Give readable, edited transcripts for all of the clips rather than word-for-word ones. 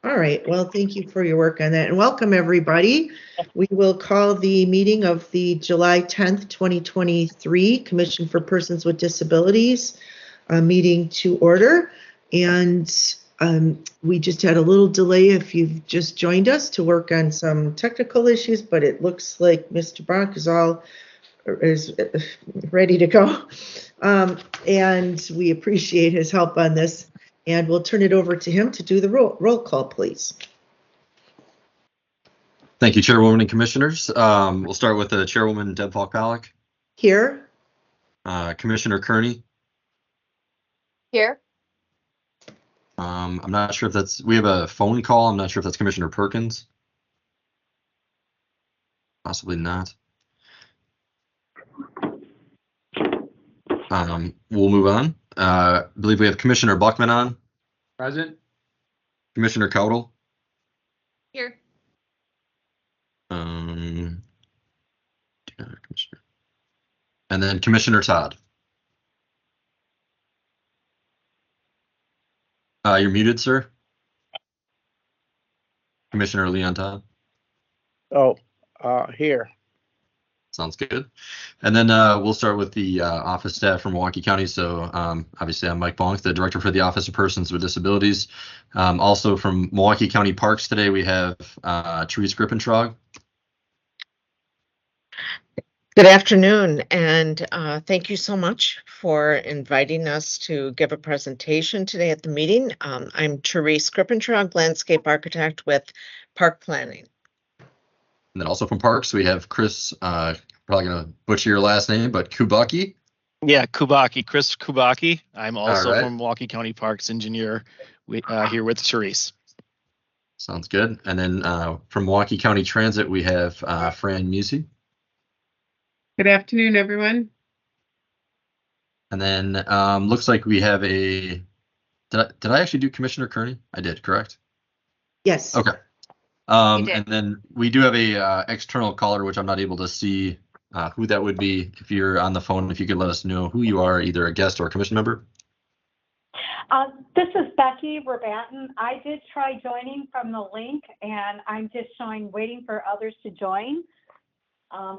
All right. Well, thank you for your work on that, and welcome everybody. We will call the meeting of the July 10th, 2023 Commission for Persons with Disabilities meeting to order. And we just had a little delay if you've just joined us to work on some technical issues, but it looks like Mr. Brock is ready to go. And we appreciate his help on this. And we'll turn it over to him to do the roll call, please. Thank you, Chairwoman and Commissioners. We'll start with the Chairwoman, Deb Falk-Pollock. Here. Commissioner Kearney. Here. I'm not sure if we have a phone call. I'm not sure if that's Commissioner Perkins. Possibly not. We'll move on. I believe we have Commissioner Buckman on. Present. Commissioner Caudle. Here. And then Commissioner Todd. You're muted, sir. Commissioner Leon Todd. Oh, here. Sounds good. And then we'll start with the office staff from Milwaukee County. So obviously I'm Mike Bonk, the Director for the Office of Persons with Disabilities. Also from Milwaukee County Parks today, we have Therese Grippentrog. Good afternoon, and thank you so much for inviting us to give a presentation today at the meeting. I'm Therese Grippentrog, landscape architect with Park Planning. And then also from Parks, we have Chris, probably going to butcher your last name, but Kubaki. Yeah, Kubaki, Chris Kubaki. I'm also right. from Milwaukee County Parks engineer here with Therese. Sounds good. And then from Milwaukee County Transit, we have Fran Musi. Good afternoon, everyone. And then looks like we have did I actually do Commissioner Kearney? I did, correct? Yes. Okay. And then we do have a external caller, which I'm not able to see who that would be. If you're on the phone, if you could let us know who you are, either a guest or a commission member. This is Becky Rabatin. I did try joining from the link, and I'm just waiting for others to join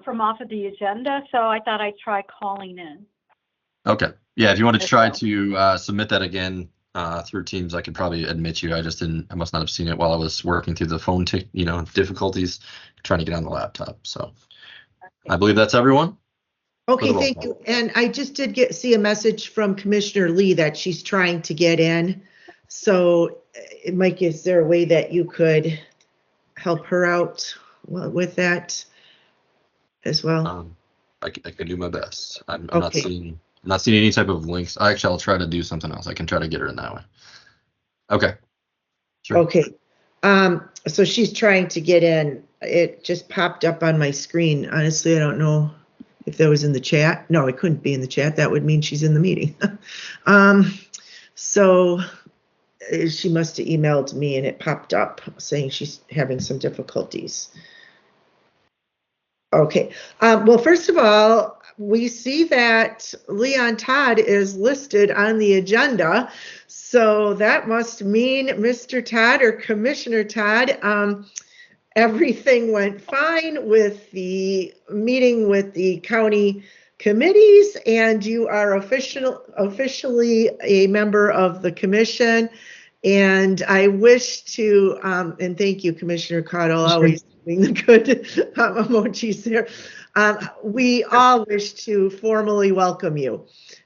from off of the agenda. So I thought I'd try calling in. Okay. Yeah, if you want to try to submit that again through Teams, I could probably admit you. I must not have seen it while I was working through the phone, difficulties trying to get on the laptop. So I believe that's everyone. Okay, thank you. And I just did see a message from Commissioner Lee that she's trying to get in. So Mike, is there a way that you could help her out with that as well? I can do my best. I'm not seeing any type of links. Actually, I'll try to do something else. I can try to get her in that way. Okay. Sure. Okay. So she's trying to get in. It just popped up on my screen. Honestly, I don't know if that was in the chat. No, it couldn't be in the chat. That would mean she's in the meeting. So she must have emailed me and it popped up saying she's having some difficulties. Okay. Well, first of all, we see that Leon Todd is listed on the agenda. So that must mean Mr. Todd or Commissioner Todd, everything went fine with the meeting with the county committees, and you are officially a member of the commission. And I wish to, and thank you, Commissioner Caudle, always doing the good emojis there. We all wish to formally welcome you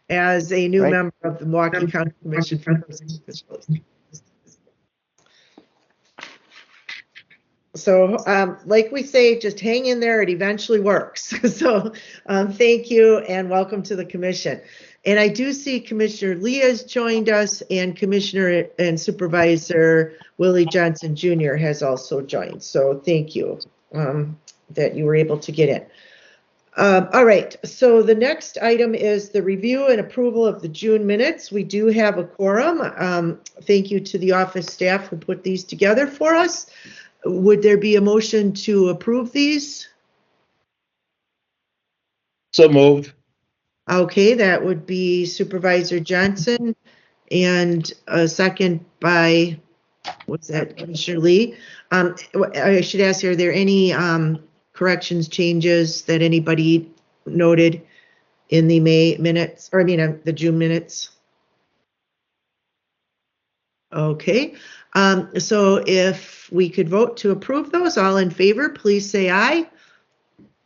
as a new member of the Milwaukee County Commission for Persons with Disabilities. So like we say, just hang in there, it eventually works. So thank you and welcome to the commission. And I do see Commissioner Lee has joined us, and Commissioner and Supervisor Willie Johnson Jr. has also joined. So thank you that you were able to get in. All right, so the next item is the review and approval of the June minutes. We do have a quorum. Thank you to the office staff who put these together for us. Would there be a motion to approve these? So moved. Okay, that would be Supervisor Johnson, and a second by Was that Commissioner Lee? I should ask, are there any corrections, changes that anybody noted in the May minutes, or I mean, the June minutes? Okay, so if we could vote to approve those, all in favor, please say aye.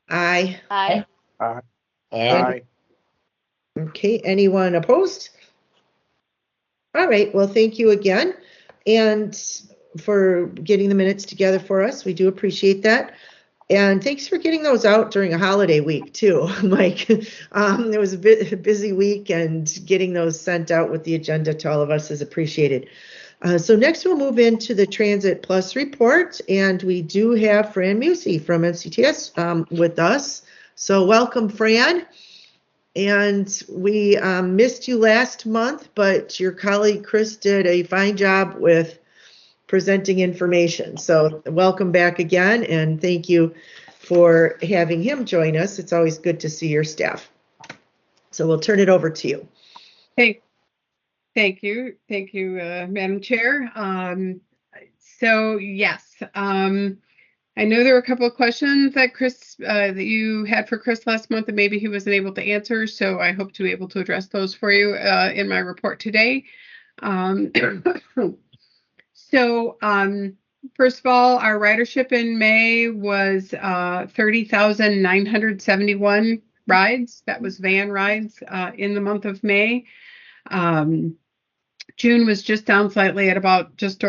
Aye. Aye. Aye. Okay, anyone opposed? All right, well, thank you again, and for getting the minutes together for us. We do appreciate that. And thanks for getting those out during a holiday week too, Mike. It was a busy week, and getting those sent out with the agenda to all of us is appreciated. So next we'll move into the Transit Plus report, and we do have Fran Musey from MCTS with us. So welcome, Fran. And we missed you last month, but your colleague Chris did a fine job with presenting information. So welcome back again, and thank you for having him join us. It's always good to see your staff. So we'll turn it over to you. Thank you, Madam Chair. So yes, I know there were a couple of questions that Chris, that you had for Chris last month that maybe he wasn't able to answer. So I hope to be able to address those for you in my report today. So first of all, our ridership in May was 30,971 rides. That was van rides in the month of May. June was just down slightly at about just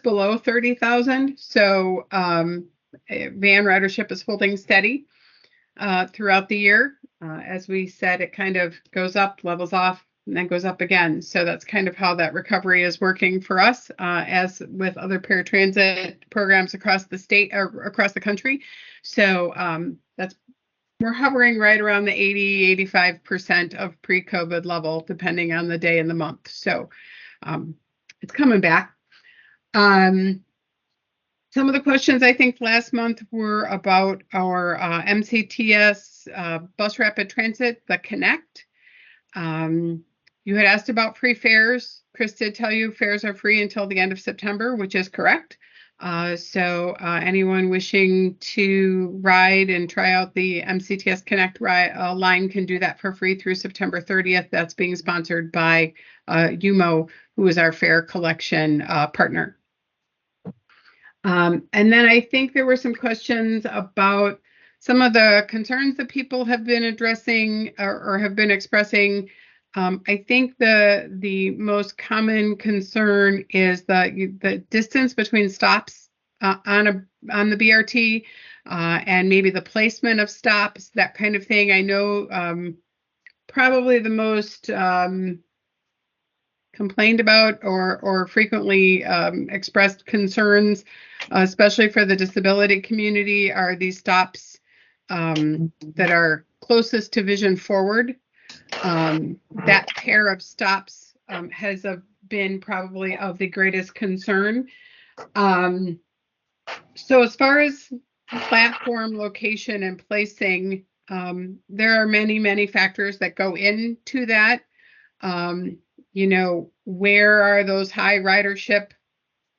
below 30,000. So van ridership is holding steady throughout the year. As we said, it kind of goes up, levels off, and then goes up again. So that's kind of how that recovery is working for us, as with other paratransit programs across the state or across the country. So we're hovering right around the 80-85% of pre-COVID level, depending on the day and the month. So it's coming back. Some of the questions I think last month were about our MCTS bus rapid transit, the Connect. You had asked about free fares. Chris did tell you fares are free until the end of September, which is correct. So anyone wishing to ride and try out the MCTS Connect line can do that for free through September 30th. That's being sponsored by UMO, who is our fare collection partner. And then I think there were some questions about some of the concerns that people have been addressing or have been expressing. I think the most common concern is the distance between stops on the BRT and maybe the placement of stops, that kind of thing. I know probably the most complained about or frequently expressed concerns, especially for the disability community, are these stops that are closest to vision forward. That pair of stops has been probably of the greatest concern. So as far as platform location and placing, there are many factors that go into that. You know, where are those high ridership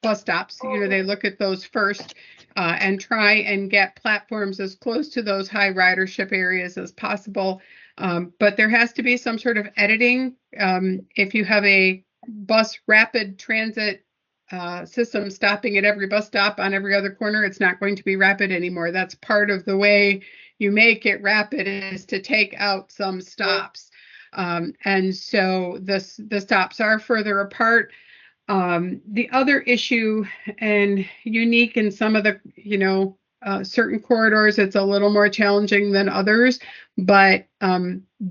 bus stops? You know, they look at those first and try and get platforms as close to those high ridership areas as possible. But there has to be some sort of editing. If you have a bus rapid transit system stopping at every bus stop on every other corner, it's not going to be rapid anymore. That's part of the way you make it rapid, is to take out some stops. And so the stops are further apart. The other issue, and unique in some of the, certain corridors, it's a little more challenging than others, but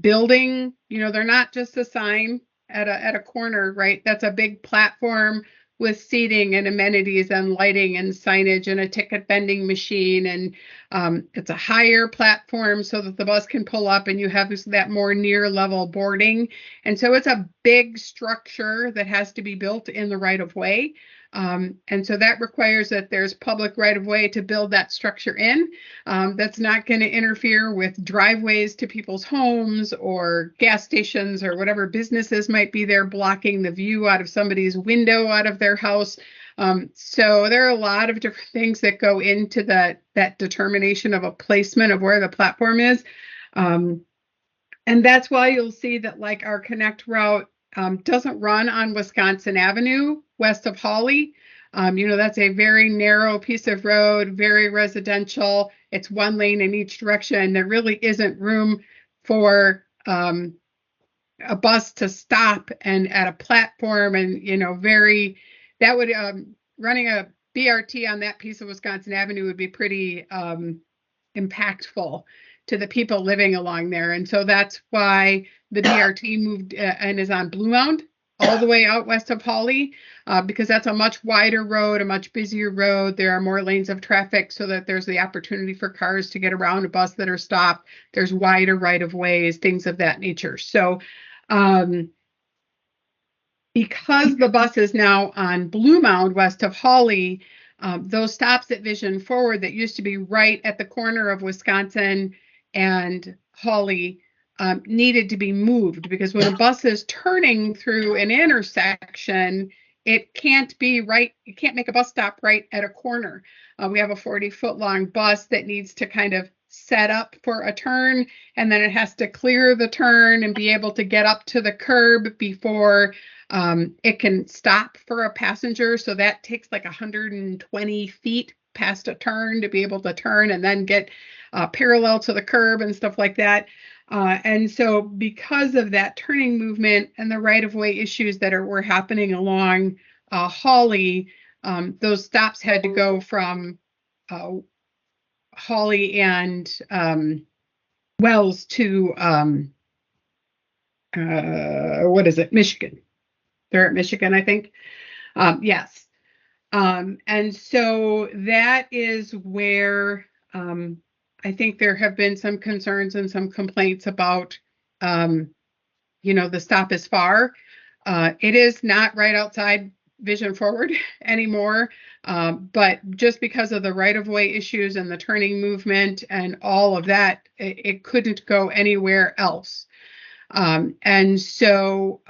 building, they're not just a sign at a corner, right? That's a big platform with seating and amenities and lighting and signage and a ticket vending machine. And it's a higher platform so that the bus can pull up and you have that more near level boarding. And so it's a big structure that has to be built in the right of way. And so that requires that there's public right of way to build that structure in. That's not going to interfere with driveways to people's homes or gas stations or whatever businesses might be there blocking the view out of somebody's window out of their house. So there are a lot of different things that go into that determination of a placement of where the platform is. And that's why you'll see that like our Connect route doesn't run on Wisconsin Avenue west of Hawley. That's a very narrow piece of road, very residential. It's one lane in each direction. There really isn't room for a bus to stop and at a platform and, that would, running a BRT on that piece of Wisconsin Avenue would be pretty impactful to the people living along there. And so that's why the BRT moved and is on Blue Mound all the way out west of Hawley, because that's a much wider road, a much busier road. There are more lanes of traffic so that there's the opportunity for cars to get around a bus that are stopped. There's wider right of ways, things of that nature. So because the bus is now on Blue Mound west of Hawley, those stops at Vision Forward that used to be right at the corner of Wisconsin and Hawley needed to be moved, because when a bus is turning through an intersection, it can't be right. You can't make a bus stop right at a corner. We have a 40-foot long bus that needs to kind of set up for a turn, and then it has to clear the turn and be able to get up to the curb before it can stop for a passenger. So that takes like 120 feet past a turn to be able to turn and then get parallel to the curb and stuff like that. And so because of that turning movement and the right-of-way issues that were happening along Hawley, those stops had to go from Hawley and Wells to Michigan. They're at Michigan, I think. Yes. And so that is where I think there have been some concerns and some complaints about, the stop is far. It is not right outside Vision Forward anymore, but just because of the right-of-way issues and the turning movement and all of that, it couldn't go anywhere else. And so,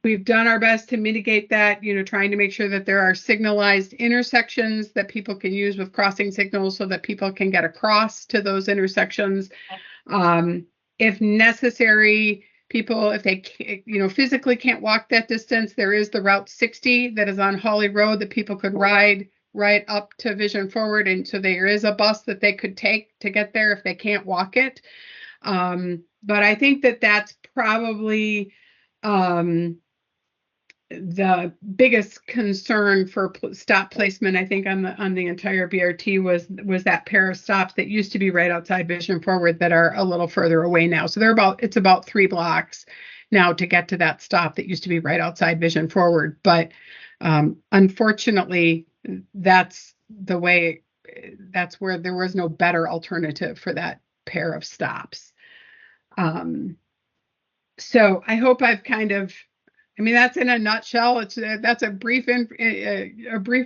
we've done our best to mitigate that, trying to make sure that there are signalized intersections that people can use with crossing signals so that people can get across to those intersections. If necessary, people, if they, physically can't walk that distance, there is the Route 60 that is on Hawley Road that people could ride right up to Vision Forward. And so there is a bus that they could take to get there if they can't walk it. But I think that that's probably the biggest concern for stop placement, I think, on the entire BRT was that pair of stops that used to be right outside Vision Forward that are a little further away now. So it's about 3 blocks now to get to that stop that used to be right outside Vision Forward. But unfortunately, that's where there was no better alternative for that pair of stops. So I hope I've that's in a nutshell. That's a brief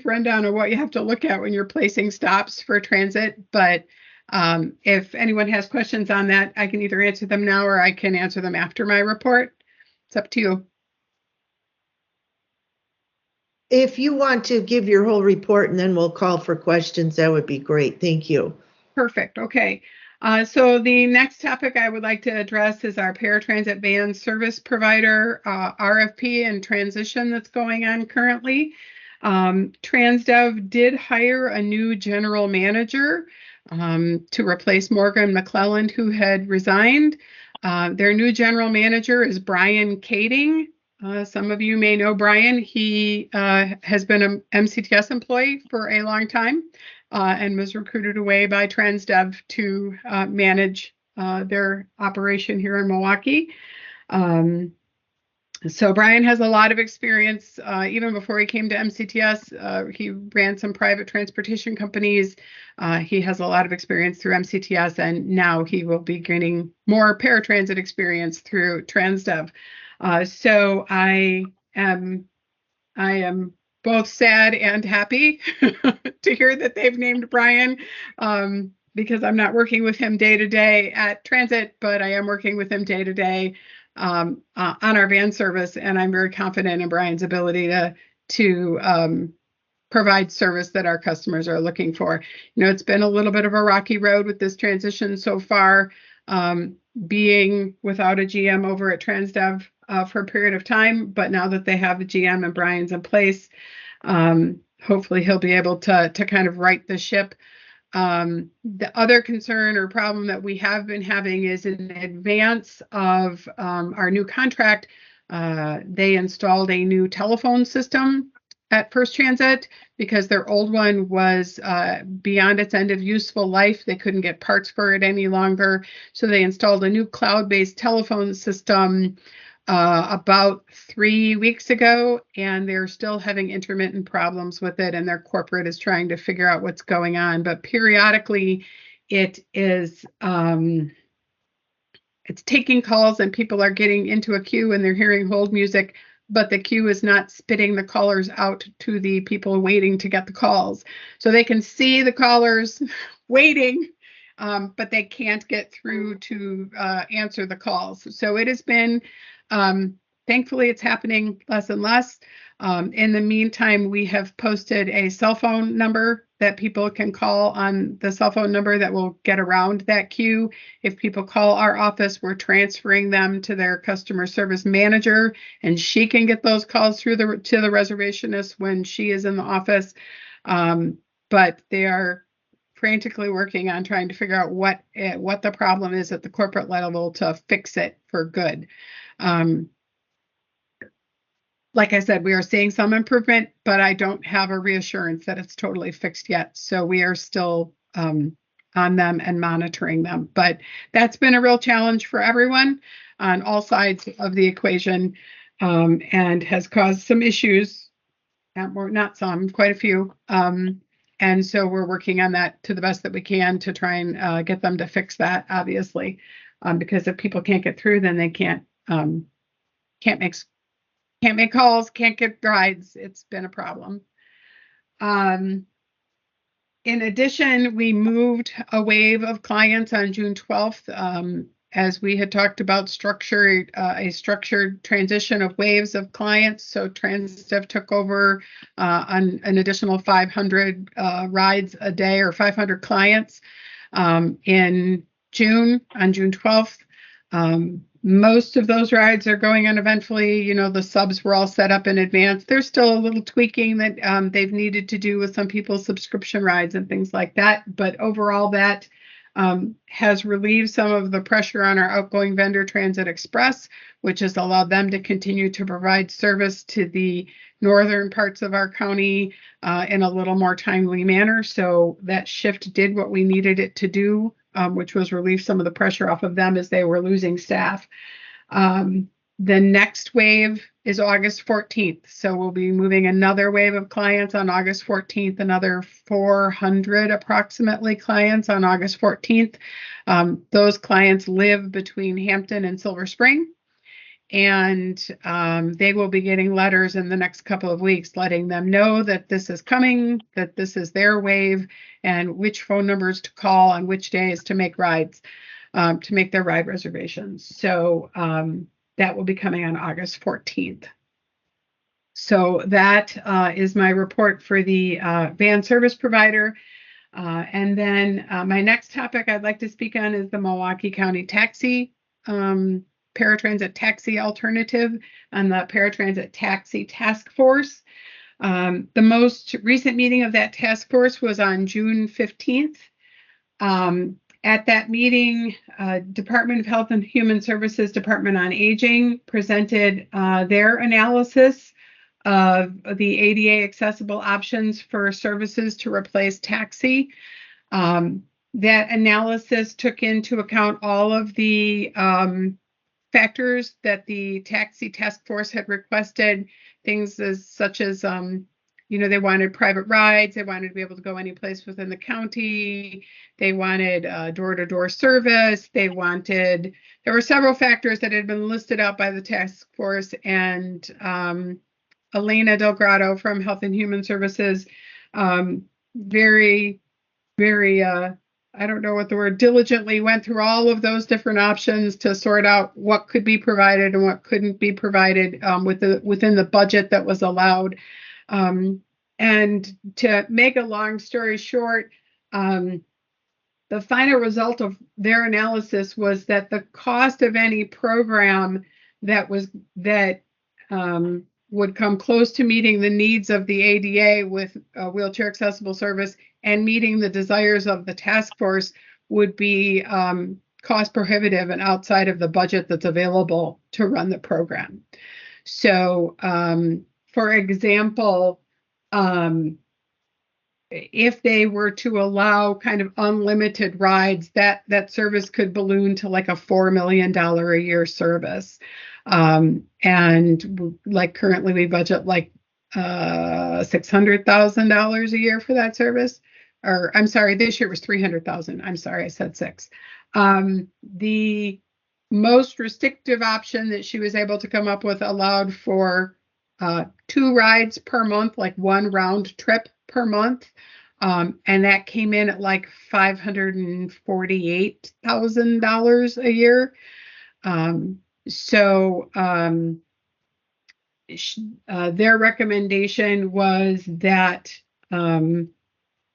rundown of what you have to look at when you're placing stops for transit. But if anyone has questions on that, I can either answer them now or I can answer them after my report. It's up to you. If you want to give your whole report and then we'll call for questions, that would be great. Thank you. Perfect. Okay. So the next topic I would like to address is our paratransit van service provider RFP and transition that's going on currently. TransDev did hire a new general manager to replace Morgan McClelland, who had resigned. Their new general manager is Brian Kading. Some of you may know Brian. He has been an MCTS employee for a long time. And was recruited away by TransDev to manage their operation here in Milwaukee. So Brian has a lot of experience. Even before he came to MCTS, he ran some private transportation companies. He has a lot of experience through MCTS, and now he will be gaining more paratransit experience through TransDev. So I am both sad and happy to hear that they've named Brian, because I'm not working with him day to day at Transit, but I am working with him day to day on our van service, and I'm very confident in Brian's ability to provide service that our customers are looking for. It's been a little bit of a rocky road with this transition so far, being without a GM over at Transdev for a period of time, but now that they have a GM and Brian's in place, hopefully he'll be able to kind of right the ship. The other concern or problem that we have been having is in advance of our new contract, they installed a new telephone system at First Transit because their old one was beyond its end of useful life. They couldn't get parts for it any longer. So they installed a new cloud-based telephone system about 3 weeks ago, and they're still having intermittent problems with it, and their corporate is trying to figure out what's going on. But periodically it is it's taking calls and people are getting into a queue and they're hearing hold music, but the queue is not spitting the callers out to the people waiting to get the calls. So they can see the callers waiting, but they can't get through to answer the calls. So it has been, thankfully it's happening less and less. In the meantime, we have posted a cell phone number that people can call on the cell phone number that will get around that queue. If people call our office, we're transferring them to their customer service manager, and she can get those calls through to the reservationist when she is in the office. But they are frantically working on trying to figure out what the problem is at the corporate level to fix it for good. Like I said, we are seeing some improvement, but I don't have a reassurance that it's totally fixed yet. So we are still on them and monitoring them. But that's been a real challenge for everyone on all sides of the equation, and has caused some issues, not some, quite a few. And so we're working on that to the best that we can to try and get them to fix that, obviously, because if people can't get through, then they can't make calls, can't get rides. It's been a problem. In addition, we moved a wave of clients on June 12th, as we had talked about a structured transition of waves of clients. So Transdev took over on an additional 500 rides a day, or 500 clients in June, on June 12th. Most of those rides are going uneventfully. The subs were all set up in advance. There's still a little tweaking that they've needed to do with some people's subscription rides and things like that. But overall, that has relieved some of the pressure on our outgoing vendor, Transit Express, which has allowed them to continue to provide service to the northern parts of our county in a little more timely manner. So that shift did what we needed it to do, which was relieve some of the pressure off of them as they were losing staff. The next wave is August 14th. So we'll be moving another wave of clients on August 14th, another 400 approximately clients on August 14th. Those clients live between Hampton and Silver Spring. And they will be getting letters in the next couple of weeks letting them know that this is coming, that this is their wave, and which phone numbers to call on which days to make rides, to make their ride reservations. So that will be coming on August 14th. So that is my report for the van service provider. And then my next topic I'd like to speak on is the Milwaukee County Taxi paratransit taxi alternative and the paratransit taxi task force. The most recent meeting of that task force was on June 15th. At that meeting, Department of Health and Human Services, Department on Aging presented their analysis of the ADA accessible options for services to replace taxi. That analysis took into account all of the factors that the taxi task force had requested, things such as, they wanted private rides, they wanted to be able to go any place within the county, they wanted door-to-door service, there were several factors that had been listed out by the task force, and Elena Delgado from Health and Human Services very, very, I don't know what the word, diligently went through all of those different options to sort out what could be provided and what couldn't be provided within the budget that was allowed. And to make a long story short, the final result of their analysis was that the cost of any program that would come close to meeting the needs of the ADA with wheelchair accessible service and meeting the desires of the task force would be cost prohibitive and outside of the budget that's available to run the program. So, for example, if they were to allow kind of unlimited rides, that service could balloon to like a $4 million a year service. And like currently we budget like $600,000 a year for that service. Or I'm sorry, this year was 300,000. I'm sorry, I said six. The most restrictive option that she was able to come up with allowed for 2 rides per month, like 1 round trip per month. And that came in at like $548,000 a year. Their recommendation was that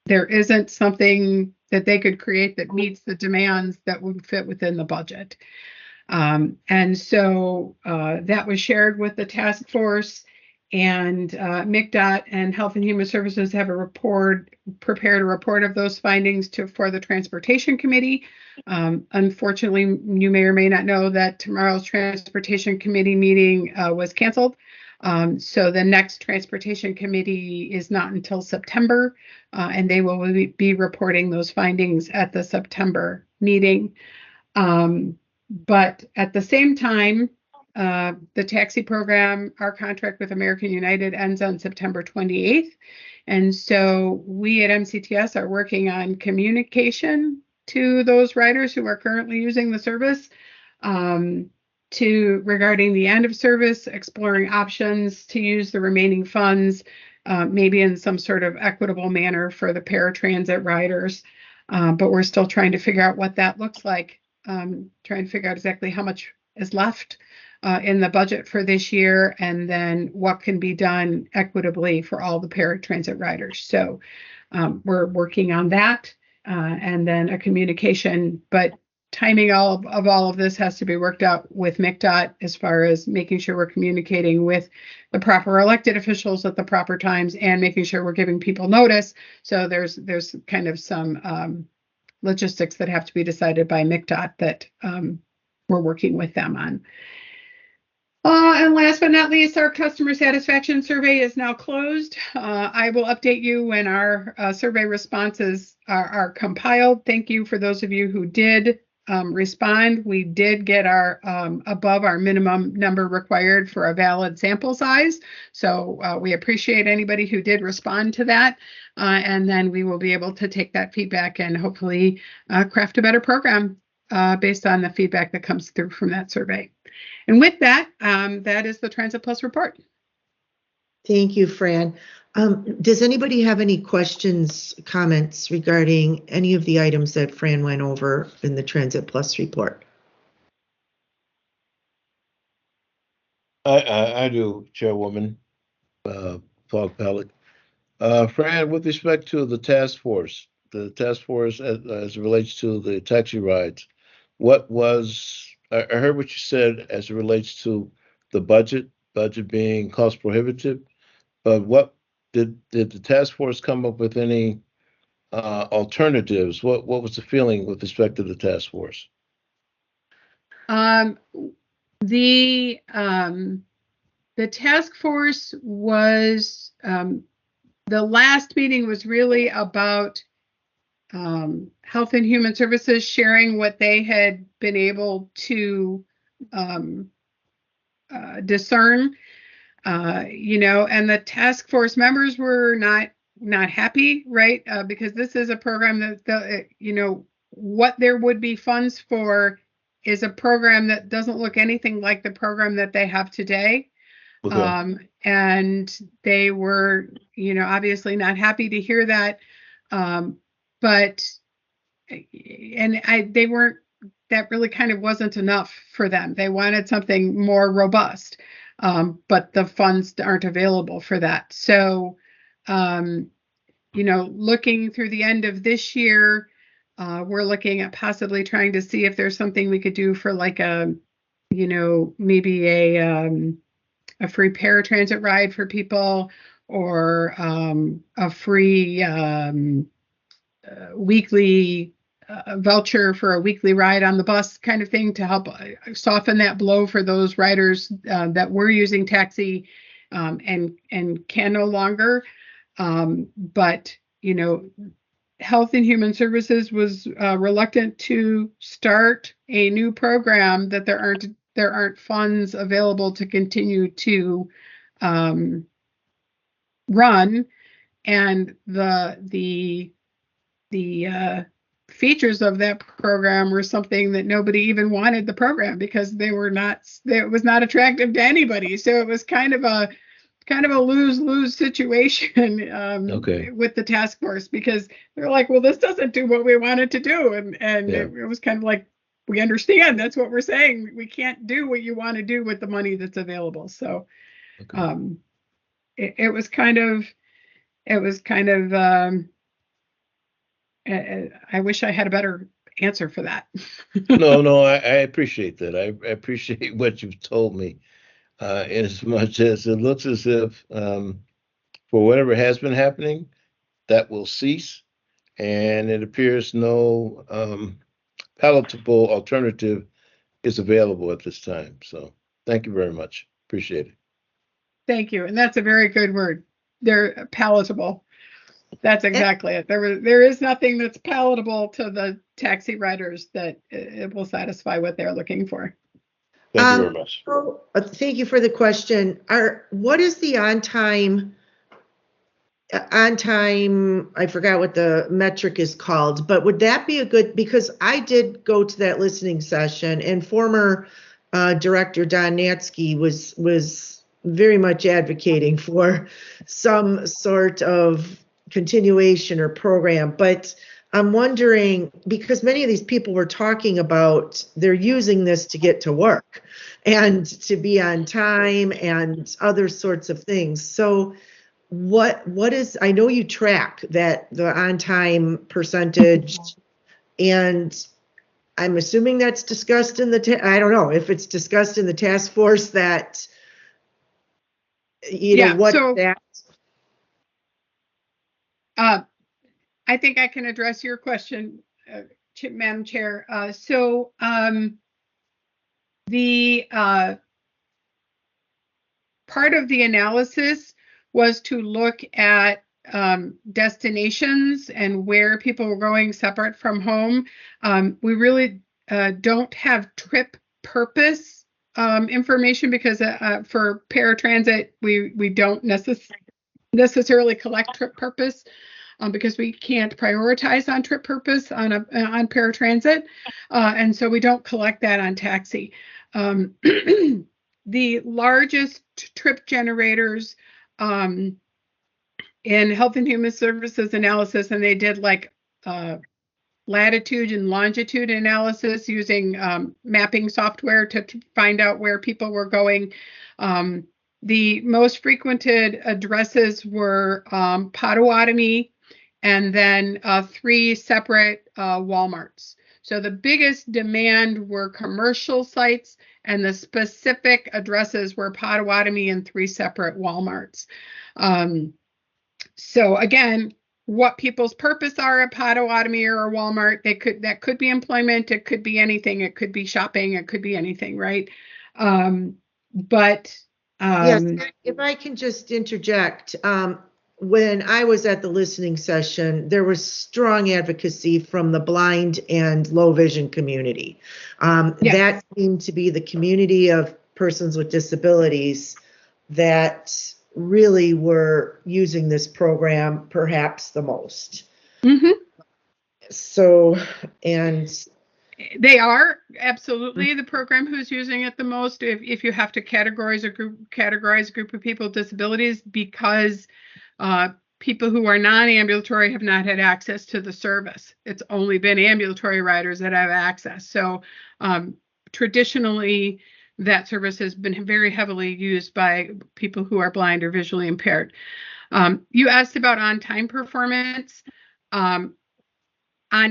there isn't something that they could create that meets the demands that would fit within the budget. And so that was shared with the task force, and MCDOT and Health and Human Services have prepared a report of those findings for the Transportation Committee. Unfortunately, you may or may not know that tomorrow's Transportation Committee meeting was canceled. So the next Transportation Committee is not until September, and they will be reporting those findings at the September meeting. But at the same time, the taxi program, our contract with American United ends on September 28th. And so we at MCTS are working on communication to those riders who are currently using the service regarding the end of service, exploring options to use the remaining funds, maybe in some sort of equitable manner for the paratransit riders. But we're still trying to figure out what that looks like. Trying to figure out exactly how much is left in the budget for this year, and then what can be done equitably for all the paratransit riders. So we're working on that, and then a communication, but timing of all of this has to be worked out with MCDOT as far as making sure we're communicating with the proper elected officials at the proper times and making sure we're giving people notice. So there's kind of some logistics that have to be decided by MCDOT that we're working with them on. And last but not least, our customer satisfaction survey is now closed. I will update you when our survey responses are compiled. Thank you for those of you who did respond. We did get our above our minimum number required for a valid sample size. So we appreciate anybody who did respond to that. And then we will be able to take that feedback and hopefully craft a better program based on the feedback that comes through from that survey. And with that, that is the Transit Plus report. Thank you, Fran. Does anybody have any questions, comments regarding any of the items that Fran went over in the Transit Plus report? I do, Chairwoman Fogg Pellet. Fran, with respect to the task force as it relates to the taxi rides, I heard what you said as it relates to the budget being cost prohibitive, but what did the task force come up with any alternatives? What was the feeling with respect to the task force? The task force was the last meeting was really about Health and Human Services sharing what they had been able to discern, and the task force members were not happy, right? Because this is a program that what there would be funds for is a program that doesn't look anything like the program that they have today. Okay. And they were, obviously not happy to hear that. But they weren't, that really kind of wasn't enough for them. They wanted something more robust. but the funds aren't available for that. So, looking through the end of this year, we're looking at possibly trying to see if there's something we could do for like maybe a free paratransit ride for people, or a free weekly voucher for a weekly ride on the bus kind of thing, to help soften that blow for those riders that were using taxi and can no longer. But Health and Human Services was reluctant to start a new program that there aren't funds available to continue to run, and the features of that program were something that nobody even wanted the program, because it was not attractive to anybody. So it was kind of a lose-lose situation Okay. with the task force, because they're like, well, this doesn't do what we want it to do. And Yeah. it was kind of like, we understand, that's what we're saying. We can't do what you want to do with the money that's available. So Okay. it was kind of, I wish I had a better answer for that. No, I appreciate that. I appreciate what you've told me. As much as it looks as if, for whatever has been happening, that will cease, and it appears no palatable alternative is available at this time. So thank you very much. Appreciate it. Thank you. And that's a very good word. They're palatable. That's exactly it. There is nothing that's palatable to the taxi riders that it will satisfy what they're looking for. Thank you very much. Thank you for the question. What is the on time, I forgot what the metric is called, but would that be a good, because I did go to that listening session, and former Director Don Natsky was very much advocating for some sort of continuation or program. But I'm wondering, because many of these people were talking about they're using this to get to work and to be on time and other sorts of things. So what is, I know you track that, the on time percentage, and I'm assuming that's discussed in I don't know if it's discussed in the task force, that what so that. I think I can address your question, Madam Chair. The part of the analysis was to look at destinations and where people were going separate from home. We really don't have trip purpose information, because for paratransit, we don't necessarily collect trip purpose, because we can't prioritize on trip purpose on paratransit, and so we don't collect that on taxi. The largest trip generators in Health and Human Services analysis, and they did like latitude and longitude analysis using mapping software to find out where people were going. The most frequented addresses were Potawatomi, and then 3 separate Walmarts. So the biggest demand were commercial sites, and the specific addresses were Potawatomi and 3 separate Walmarts. So again, what people's purpose are at Potawatomi or a Walmart, that could be employment, it could be anything, it could be shopping, it could be anything, right? Yes, if I can just interject, when I was at the listening session, there was strong advocacy from the blind and low vision community. Yes. That seemed to be the community of persons with disabilities that really were using this program perhaps the most. Mm-hmm. So, and they are absolutely the program who's using it the most. If you have to categorize a group of people with disabilities, because people who are non-ambulatory have not had access to the service. It's only been ambulatory riders that have access. So traditionally, that service has been very heavily used by people who are blind or visually impaired. You asked about on-time performance. On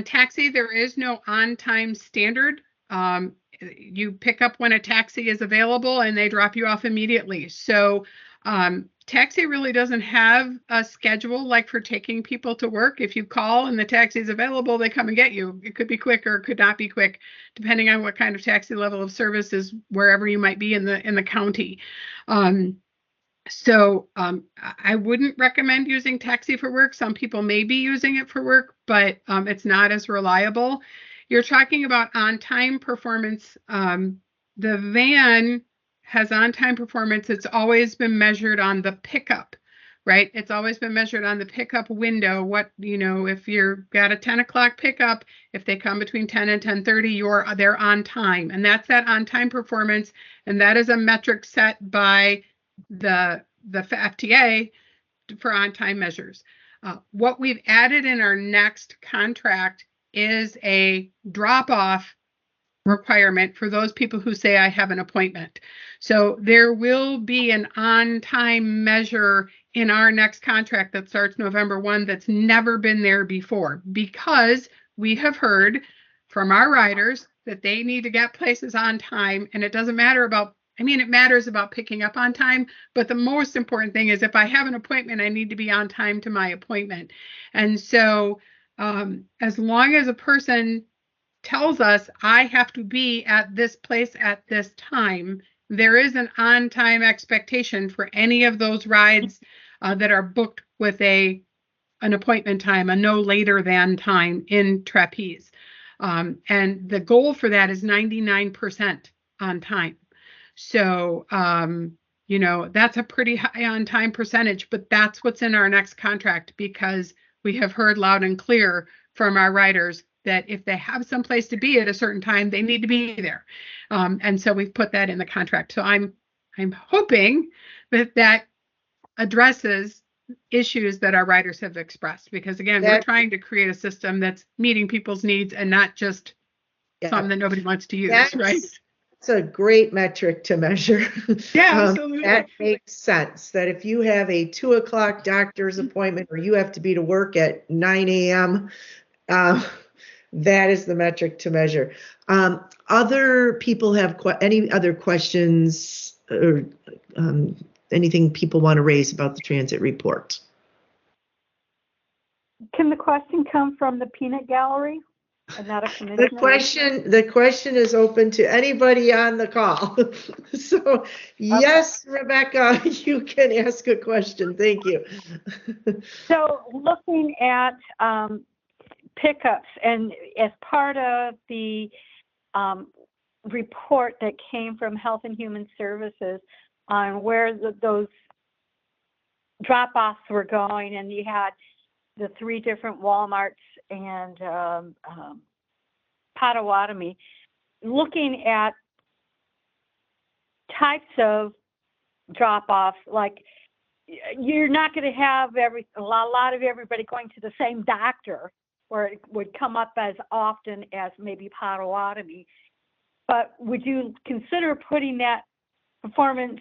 taxi, there is no on-time standard. You pick up when a taxi is available and they drop you off immediately. So taxi really doesn't have a schedule like for taking people to work. If you call and the taxi is available, they come and get you. It could be quick or it could not be quick, depending on what kind of taxi level of service is wherever you might be in the county. So I wouldn't recommend using taxi for work. Some people may be using it for work, but it's not as reliable. You're talking about on-time performance. The van has on-time performance. It's always been measured on the pickup, right? It's always been measured on the pickup window. What, if you've got a 10 o'clock pickup, if they come between 10 and 10:30, they're on time. And that's that on-time performance. And that is a metric set by the FTA for on-time measures. What we've added in our next contract is a drop-off requirement for those people who say I have an appointment. So there will be an on-time measure in our next contract that starts November 1 that's never been there before, because we have heard from our riders that they need to get places on time, and it doesn't matter about, it matters about picking up on time, but the most important thing is if I have an appointment, I need to be on time to my appointment. And so as long as a person tells us I have to be at this place at this time, there is an on-time expectation for any of those rides that are booked with an appointment time, a no later than time in trapeze. And the goal for that is 99% on time. So, that's a pretty high on time percentage, but that's what's in our next contract, because we have heard loud and clear from our riders that if they have someplace to be at a certain time, they need to be there. And so we've put that in the contract. So I'm hoping that addresses issues that our riders have expressed, because again, we're trying to create a system that's meeting people's needs and not just something that nobody wants to use, right? It's a great metric to measure. Yeah, absolutely. That makes sense, that if you have a 2 o'clock doctor's appointment or you have to be to work at 9 a.m., that is the metric to measure. Other people have any other questions or anything people want to raise about the transit report? Can the question come from the peanut gallery and not a commissioner? The question is open to anybody on the call. So yes, okay. Rebecca, you can ask a question. Thank you. So looking at pickups, and as part of the report that came from Health and Human Services on where those drop-offs were going, and you had the 3 different Walmarts and Potawatomi, looking at types of drop-offs, like you're not going to have a lot of everybody going to the same doctor, where it would come up as often as maybe Potawatomi. But would you consider putting that performance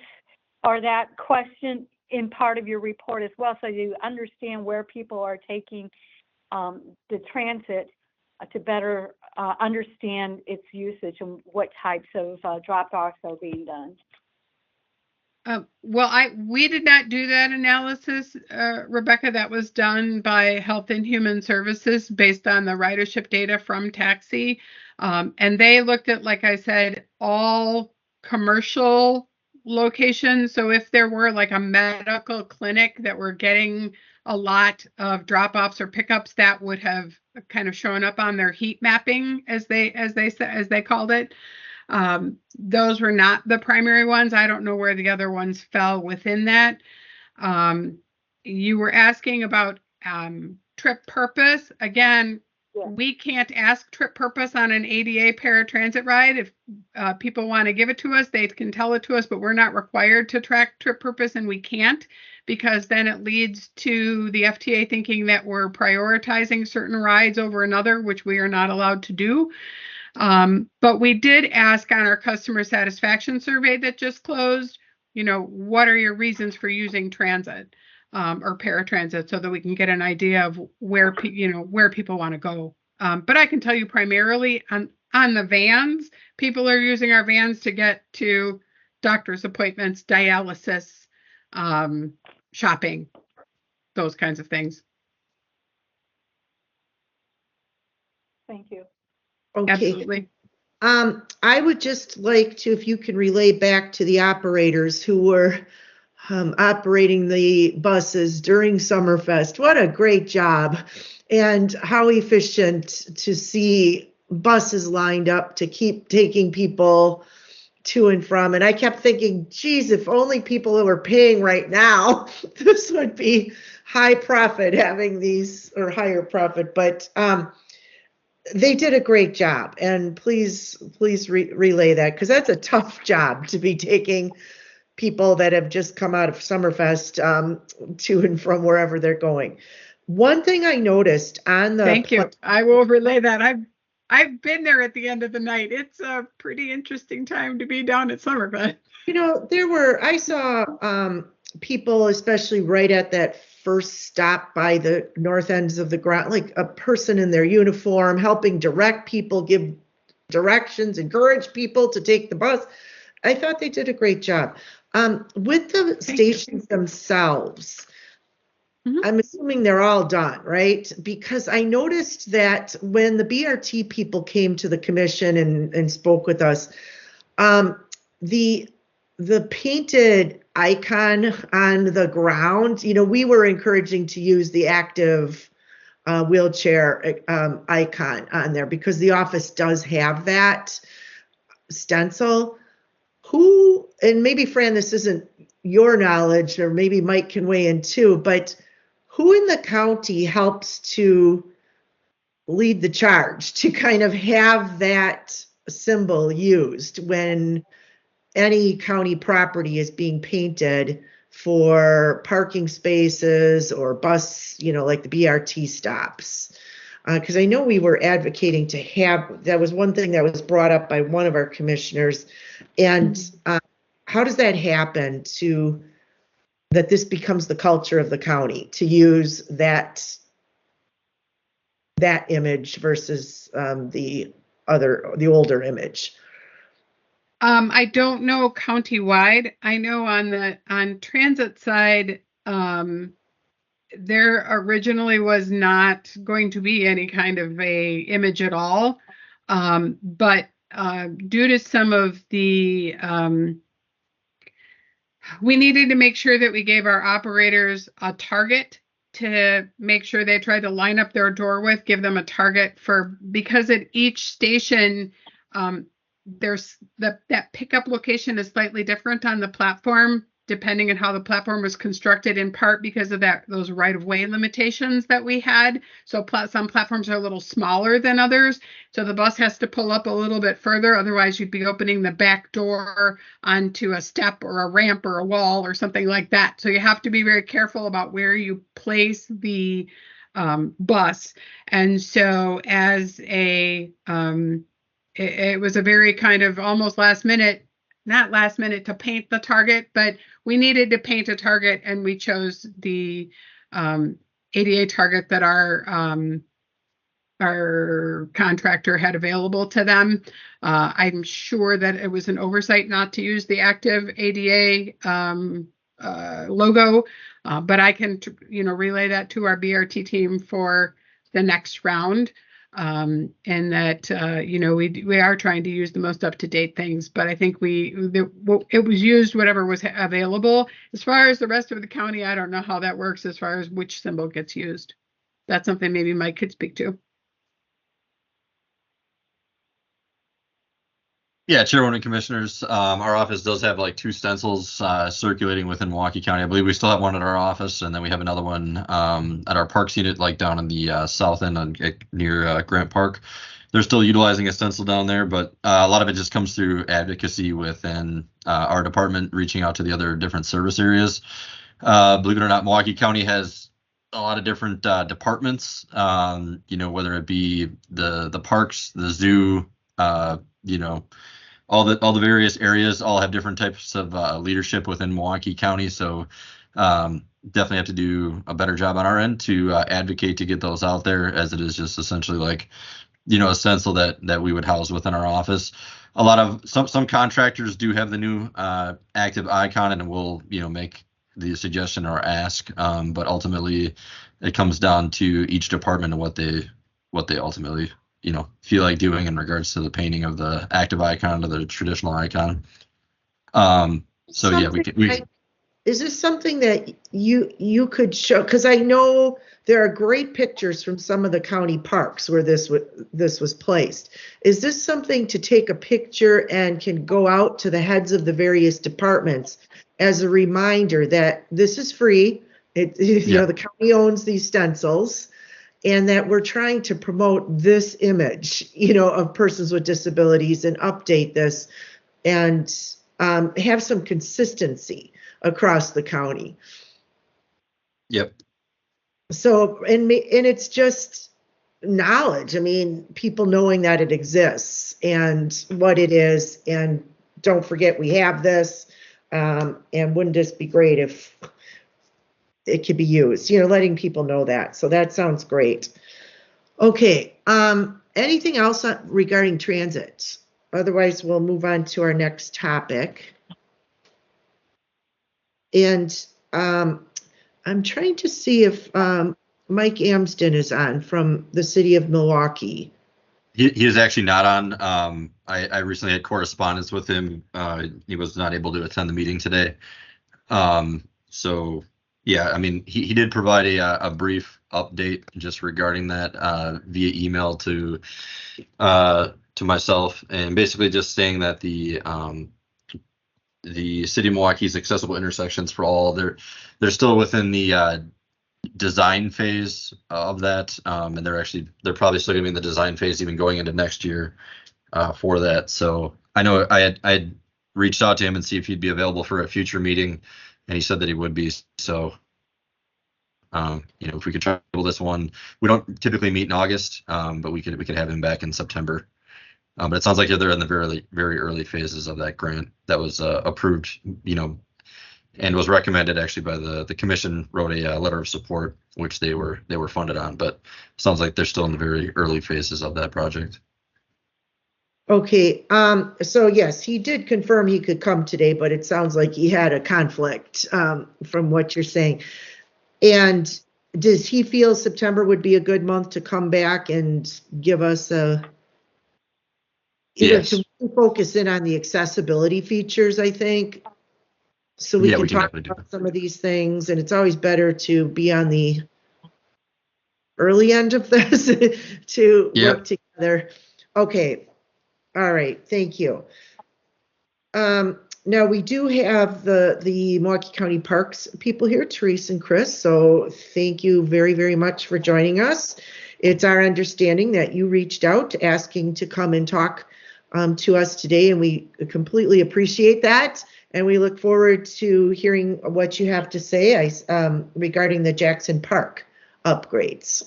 or that question in part of your report as well, so you understand where people are taking the transit to better understand its usage and what types of drop-offs are being done? We did not do that analysis, Rebecca. That was done by Health and Human Services based on the ridership data from Taxi. And they looked at, like I said, all commercial locations. So if there were like a medical clinic that were getting a lot of drop-offs or pickups, that would have kind of shown up on their heat mapping, as they called it. Those were not the primary ones. I don't know where the other ones fell within that. You were asking about trip purpose. Again, we can't ask trip purpose on an ADA paratransit ride. If people want to give it to us, they can tell it to us, but we're not required to track trip purpose, and we can't, because then it leads to the FTA thinking that we're prioritizing certain rides over another, which we are not allowed to do. But we did ask on our customer satisfaction survey that just closed, what are your reasons for using transit or paratransit, so that we can get an idea of where people want to go. But I can tell you primarily on the vans, people are using our vans to get to doctor's appointments, dialysis, shopping, those kinds of things. Thank you. Okay. Absolutely. I would just like to, if you can relay back to the operators who were operating the buses during Summerfest. What a great job, and how efficient to see buses lined up to keep taking people to and from. And I kept thinking, geez, if only people were paying right now, this would be high profit having these, or higher profit. But they did a great job, and please relay that, because that's a tough job to be taking people that have just come out of Summerfest to and from wherever they're going. One thing I noticed on the Thank you. I will relay that. I've been there at the end of the night. It's a pretty interesting time to be down at Summerfest. I saw people, especially right at that first stop by the north ends of the ground, like a person in their uniform helping direct people, give directions, encourage people to take the bus. I thought they did a great job. With the stations themselves, I'm assuming they're all done, right? Because I noticed that when the BRT people came to the commission and spoke with us, the painted icon on the ground, we were encouraging to use the active wheelchair icon on there, because the office does have that stencil. Who, and maybe Fran, this isn't your knowledge, or maybe Mike can weigh in too, but who in the county helps to lead the charge to kind of have that symbol used when any county property is being painted for parking spaces or bus, like the BRT stops? Because I know we were advocating to have, that was one thing that was brought up by one of our commissioners. And how does that happen that this becomes the culture of the county to use that image versus the older image? I don't know countywide. I know on transit side, there originally was not going to be any kind of a image at all. But due to some of the, we needed to make sure that we gave our operators a target to make sure they tried to line up their door with, give them a target because at each station, there's that pickup location is slightly different on the platform, depending on how the platform was constructed, in part because of those right-of-way limitations that we had. So some platforms are a little smaller than others. So the bus has to pull up a little bit further. Otherwise, you'd be opening the back door onto a step or a ramp or a wall or something like that. So you have to be very careful about where you place the bus. And so it was a very kind of almost not last minute to paint the target, but we needed to paint a target, and we chose the ADA target that our contractor had available to them. I'm sure that it was an oversight not to use the active ADA logo, but I can relay that to our BRT team for the next round. And that we are trying to use the most up-to-date things, but I think it was used whatever was available. As far as the rest of the county, I don't know how that works as far as which symbol gets used. That's something maybe Mike could speak to. Yeah, Chairwoman and Commissioners, our office does have like 2 stencils circulating within Milwaukee County. I believe we still have one at our office, and then we have another one at our parks unit, like down in the south end near Grant Park. They're still utilizing a stencil down there, but a lot of it just comes through advocacy within our department, reaching out to the other different service areas. Believe it or not, Milwaukee County has a lot of different departments, whether it be the parks, the zoo, you know, all the various areas all have different types of leadership within Milwaukee County. So definitely have to do a better job on our end to advocate to get those out there, as it is just essentially like, a stencil that we would house within our office. A lot of some contractors do have the new active icon, and will make the suggestion or ask, but ultimately it comes down to each department and what they ultimately feel like doing in regards to the painting of the active icon to the traditional icon. So yeah, Is this something that you could show? Because I know there are great pictures from some of the county parks where this was placed. Is this something to take a picture and can go out to the heads of the various departments as a reminder that this is free? The county owns these stencils, and that we're trying to promote this image, of persons with disabilities, and update this, and have some consistency across the county. Yep. So, and it's just knowledge. I mean, people knowing that it exists and what it is, and don't forget we have this. And wouldn't this be great if it could be used? Letting people know that. So that sounds great. Okay. Anything else regarding transit? Otherwise, we'll move on to our next topic. And I'm trying to see if Mike Amsden is on from the city of Milwaukee. He is actually not on. I recently had correspondence with him. He was not able to attend the meeting today. So yeah, I mean, he did provide a brief update just regarding that via email to myself, and basically just saying that the city of Milwaukee's accessible intersections for all, they're still within the design phase of that, and they're probably still gonna be in the design phase even going into next year for that. So I know I had reached out to him and see if he'd be available for a future meeting, and he said that he would be. So if we could travel this one, we don't typically meet in August, but we could have him back in September. But it sounds like they're in the very, very early phases of that grant that was approved, and was recommended actually by the commission. Wrote a letter of support, which they were funded on, but sounds like they're still in the very early phases of that project. Okay. So yes, he did confirm he could come today, but it sounds like he had a conflict from what you're saying. And does he feel September would be a good month to come back and give us Yes. to focus in on the accessibility features, I think, so we can talk about some of these things. And it's always better to be on the early end of this to work together. Okay. All right. Thank you. Now we do have the Milwaukee County Parks people here, Therese and Chris. So thank you very, very much for joining us. It's our understanding that you reached out asking to come and talk to us today, and we completely appreciate that. And we look forward to hearing what you have to say regarding the Jackson Park upgrades.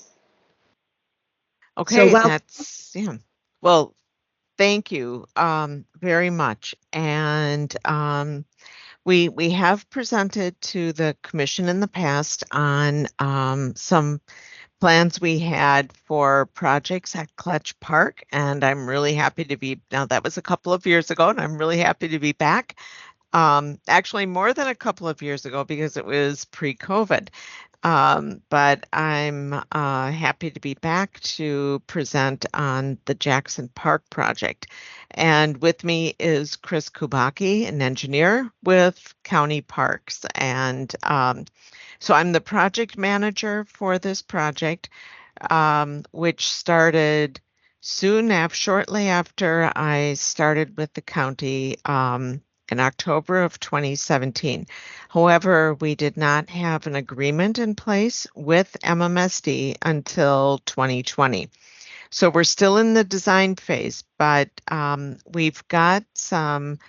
Okay, well, thank you very much. And we have presented to the commission in the past on some plans we had for projects at Clutch Park, and I'm really happy to be, now that was a couple of years ago, and I'm really happy to be back. Actually more than a couple of years ago because it was pre-COVID. But I'm happy to be back to present on the Jackson Park project. And with me is Chris Kubacki, an engineer with County Parks. And so I'm the project manager for this project, which started shortly after I started with the county in October of 2017. However, we did not have an agreement in place with MMSD until 2020. So we're still in the design phase, but we've got some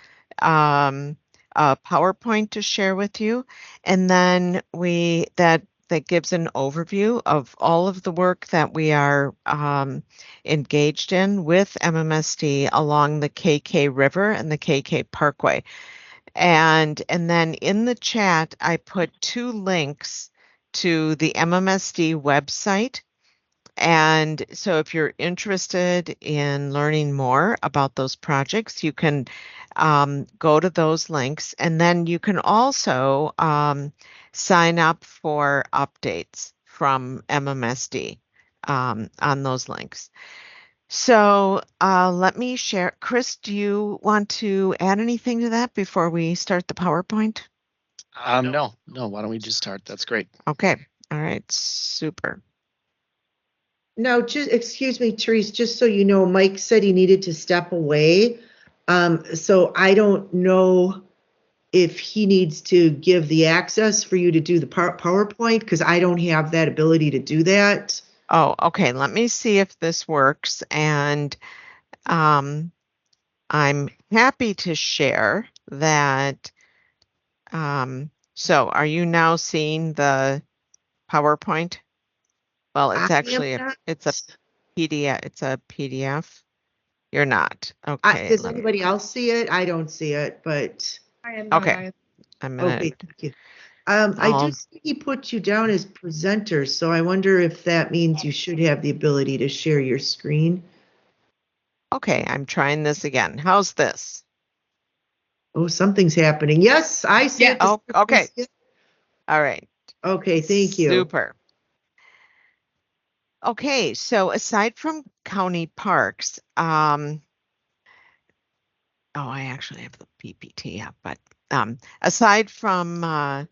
PowerPoint to share with you, and then that that gives an overview of all of the work that we are engaged in with MMSD along the KK River and the KK Parkway. And then in the chat, I put 2 links to the MMSD website. And so if you're interested in learning more about those projects, you can go to those links. And then you can also sign up for updates from MMSD on those links. So let me share. Chris, do you want to add anything to that before we start the PowerPoint? No. Why don't we just start? That's great. Okay. All right. Super. Now, just excuse me, Therese, just so you know, Mike said he needed to step away. So I don't know if he needs to give the access for you to do the PowerPoint, because I don't have that ability to do that. Oh, okay. Let me see if this works. And I'm happy to share that. So are you now seeing the PowerPoint? Well, it's actually it's a PDF. It's a PDF. You're not. Okay. Does anybody else see it? I don't see it, but I am not okay. either. I'm gonna. Okay, thank you. I do see he put you down as presenter, so I wonder if that means you should have the ability to share your screen. Okay, I'm trying this again. How's this? Oh, something's happening. Yes, I see Yeah. it. Oh, okay. All right. Okay, thank you. Super. Okay, so aside from county parks, oh, I actually have the PPT up, but aside from oh,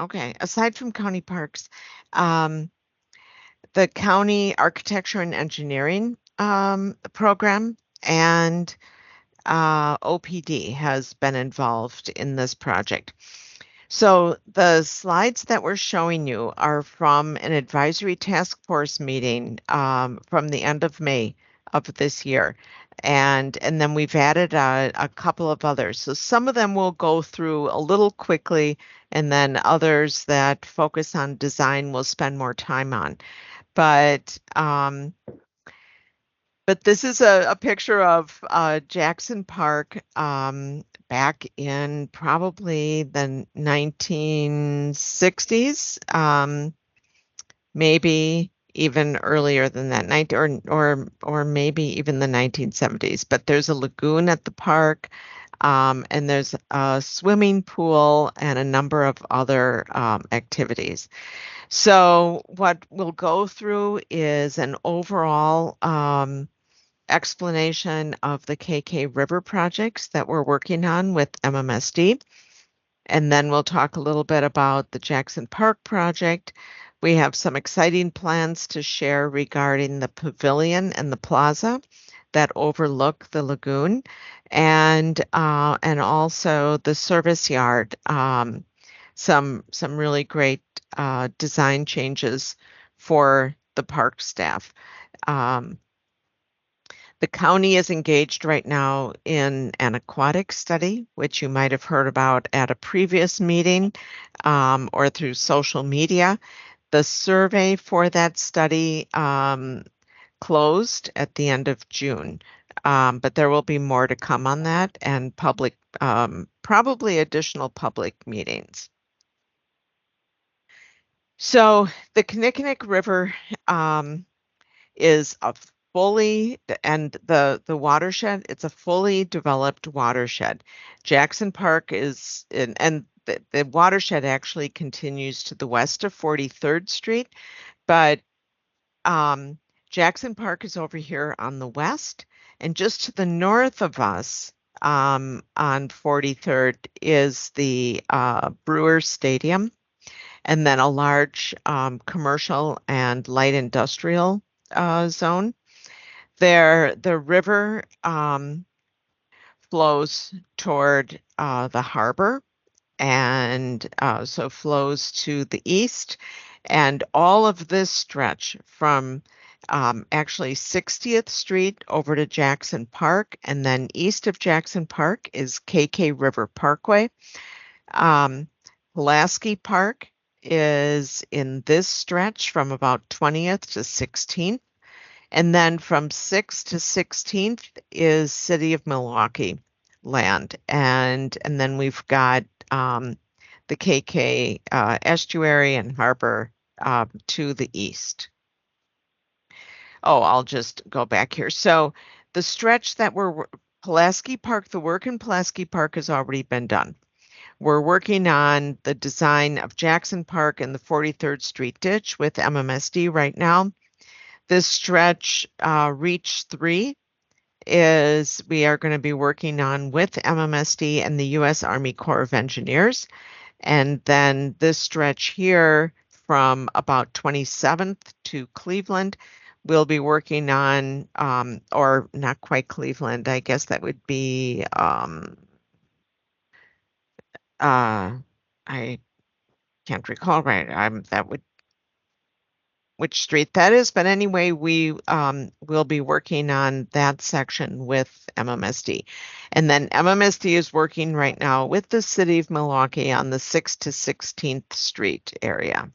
okay, aside from county parks, the county architecture and engineering program and OPD has been involved in this project. So the slides that we're showing you are from an advisory task force meeting from the end of May of this year. And then we've added a couple of others. So some of them we'll go through a little quickly, and then others that focus on design we'll spend more time on. But this is a picture of Jackson Park back in probably the 1960s, maybe even earlier than that, or maybe even the 1970s. But there's a lagoon at the park, and there's a swimming pool and a number of other activities. So what we'll go through is an overall explanation of the KK River projects that we're working on with MMSD. And then we'll talk a little bit about the Jackson Park project. We have some exciting plans to share regarding the pavilion and the plaza that overlook the lagoon, and also the service yard. Some really great design changes for the park staff. The county is engaged right now in an aquatic study, which you might have heard about at a previous meeting or through social media. The survey for that study closed at the end of June, but there will be more to come on that, and public, probably additional public meetings. So the Kinnickinnick River is a fully, and the watershed, it's a fully developed watershed. Jackson Park is and the watershed actually continues to the west of 43rd Street, but Jackson Park is over here on the west, and just to the north of us on 43rd is the Brewer Stadium, and then a large commercial and light industrial zone. The river flows toward the harbor, and so flows to the east. And all of this stretch from actually 60th Street over to Jackson Park, and then east of Jackson Park is KK River Parkway. Pulaski Park is in this stretch from about 20th to 16th. And then from 6th to 16th is City of Milwaukee land. And then we've got the KK estuary and harbor to the east. Oh, I'll just go back here. So the stretch that Pulaski Park, the work in Pulaski Park has already been done. We're working on the design of Jackson Park and the 43rd Street ditch with MMSD right now. This stretch, Reach 3, is we are going to be working on with MMSD and the U.S. Army Corps of Engineers. And then this stretch here from about 27th to Cleveland, we'll be working on, or not quite Cleveland, I guess that would be, I can't recall right. Which street that is, but anyway, we will be working on that section with MMSD. And then MMSD is working right now with the City of Milwaukee on the 6th to 16th Street area.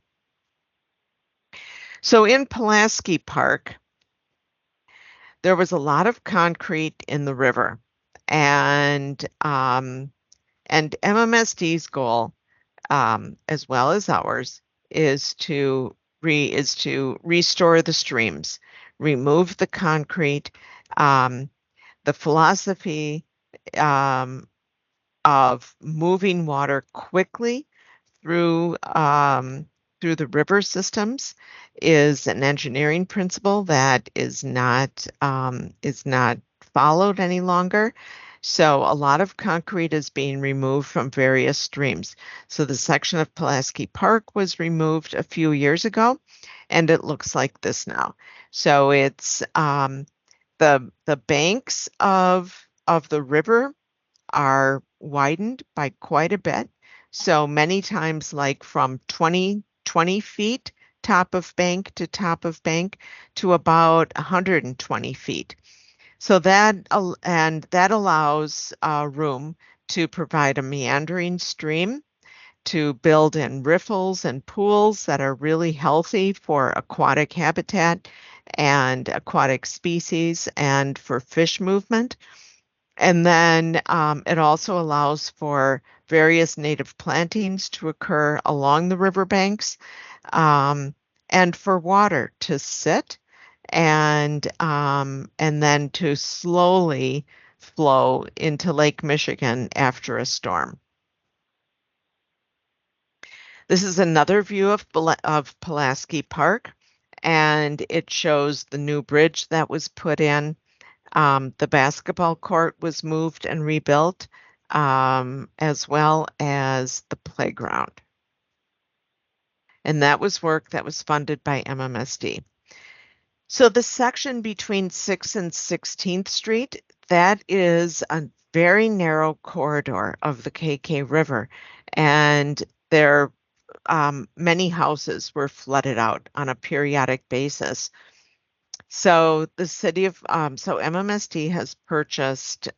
So in Pulaski Park, there was a lot of concrete in the river, and MMSD's goal, as well as ours, is to restore the streams, remove the concrete. The philosophy of moving water quickly through the river systems is an engineering principle that is not followed any longer. So a lot of concrete is being removed from various streams. So the section of Pulaski Park was removed a few years ago, and it looks like this now. So it's the banks of the river are widened by quite a bit. So many times, like from 20 feet top of bank to about 120 feet. So that allows room to provide a meandering stream, to build in riffles and pools that are really healthy for aquatic habitat and aquatic species and for fish movement. And then it also allows for various native plantings to occur along the riverbanks, and for water to sit and then to slowly flow into Lake Michigan after a storm. This is another view of Pulaski Park, and it shows the new bridge that was put in. The basketball court was moved and rebuilt, as well as the playground. And that was work that was funded by MMSD. So the section between 6th and 16th Street, that is a very narrow corridor of the KK River. And there many houses were flooded out on a periodic basis. So the city of, so MMSD has purchased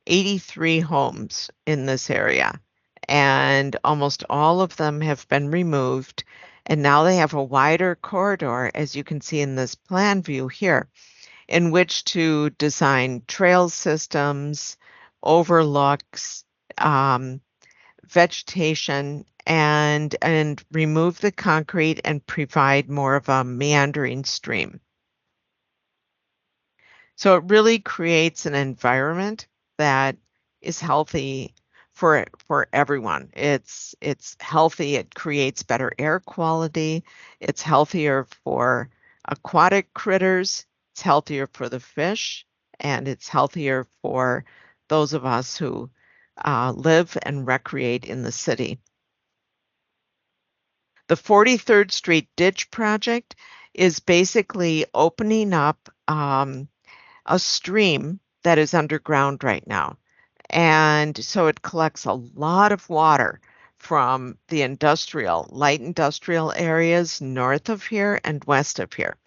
83 homes in this area, and almost all of them have been removed. And now they have a wider corridor, as you can see in this plan view here, in which to design trail systems, overlooks, vegetation, and remove the concrete and provide more of a meandering stream. So it really creates an environment that is healthy for everyone. It's healthy, it creates better air quality, it's healthier for aquatic critters, it's healthier for the fish, and it's healthier for those of us who live and recreate in the city. The 43rd Street Ditch Project is basically opening up a stream that is underground right now. And so it collects a lot of water from the light industrial areas north of here and west of here.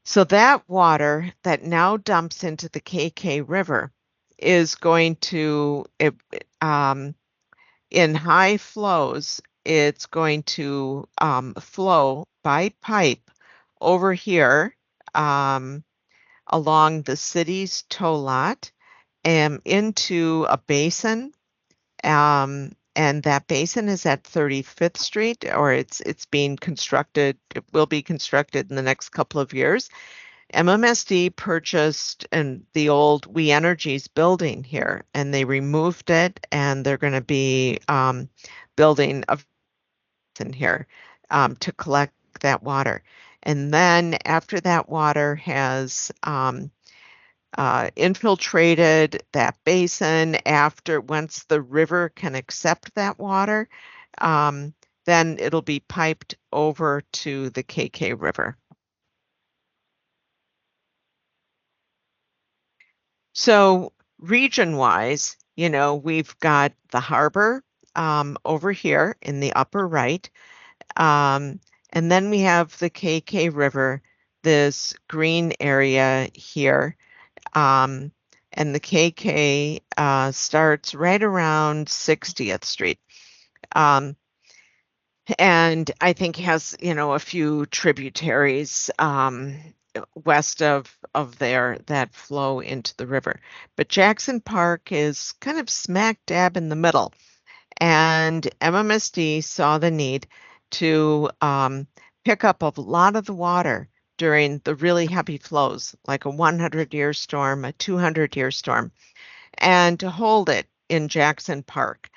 So that water that now dumps into the KK River is going to, in high flows, it's going to flow by pipe over here along the city's tow lot and into a basin. And that basin is at 35th Street, or it's being constructed. It will be constructed in the next couple of years. MMSD purchased the old We Energies building here, and they removed it, and they're going to be building a in here to collect that water. And then after that water has infiltrated that basin, once the river can accept that water, then it'll be piped over to the KK River. So region-wise, we've got the harbor over here in the upper right. And then we have the KK River, this green area here. And the KK starts right around 60th Street. And I think has, a few tributaries west of there that flow into the river. But Jackson Park is kind of smack dab in the middle. And MMSD saw the need to pick up a lot of the water during the really heavy flows, like a 100-year storm, a 200-year storm, and to hold it in Jackson Park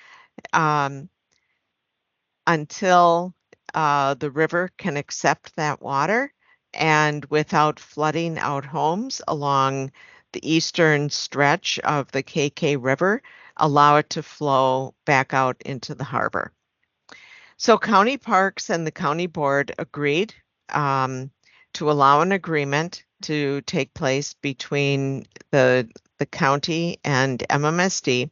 until the river can accept that water and without flooding out homes along the eastern stretch of the KK River, allow it to flow back out into the harbor. So county parks and the county board agreed to allow an agreement to take place between the county and MMSD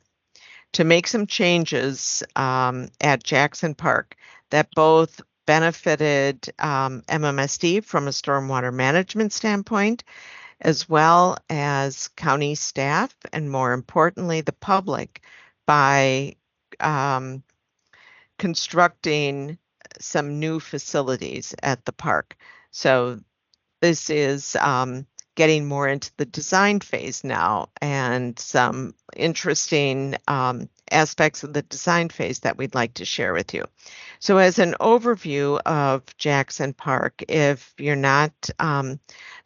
to make some changes at Jackson Park that both benefited MMSD from a stormwater management standpoint, as well as county staff, and more importantly, the public, by constructing some new facilities at the park. So this is getting more into the design phase now, and some interesting aspects of the design phase that we'd like to share with you. So as an overview of Jackson Park, if you're not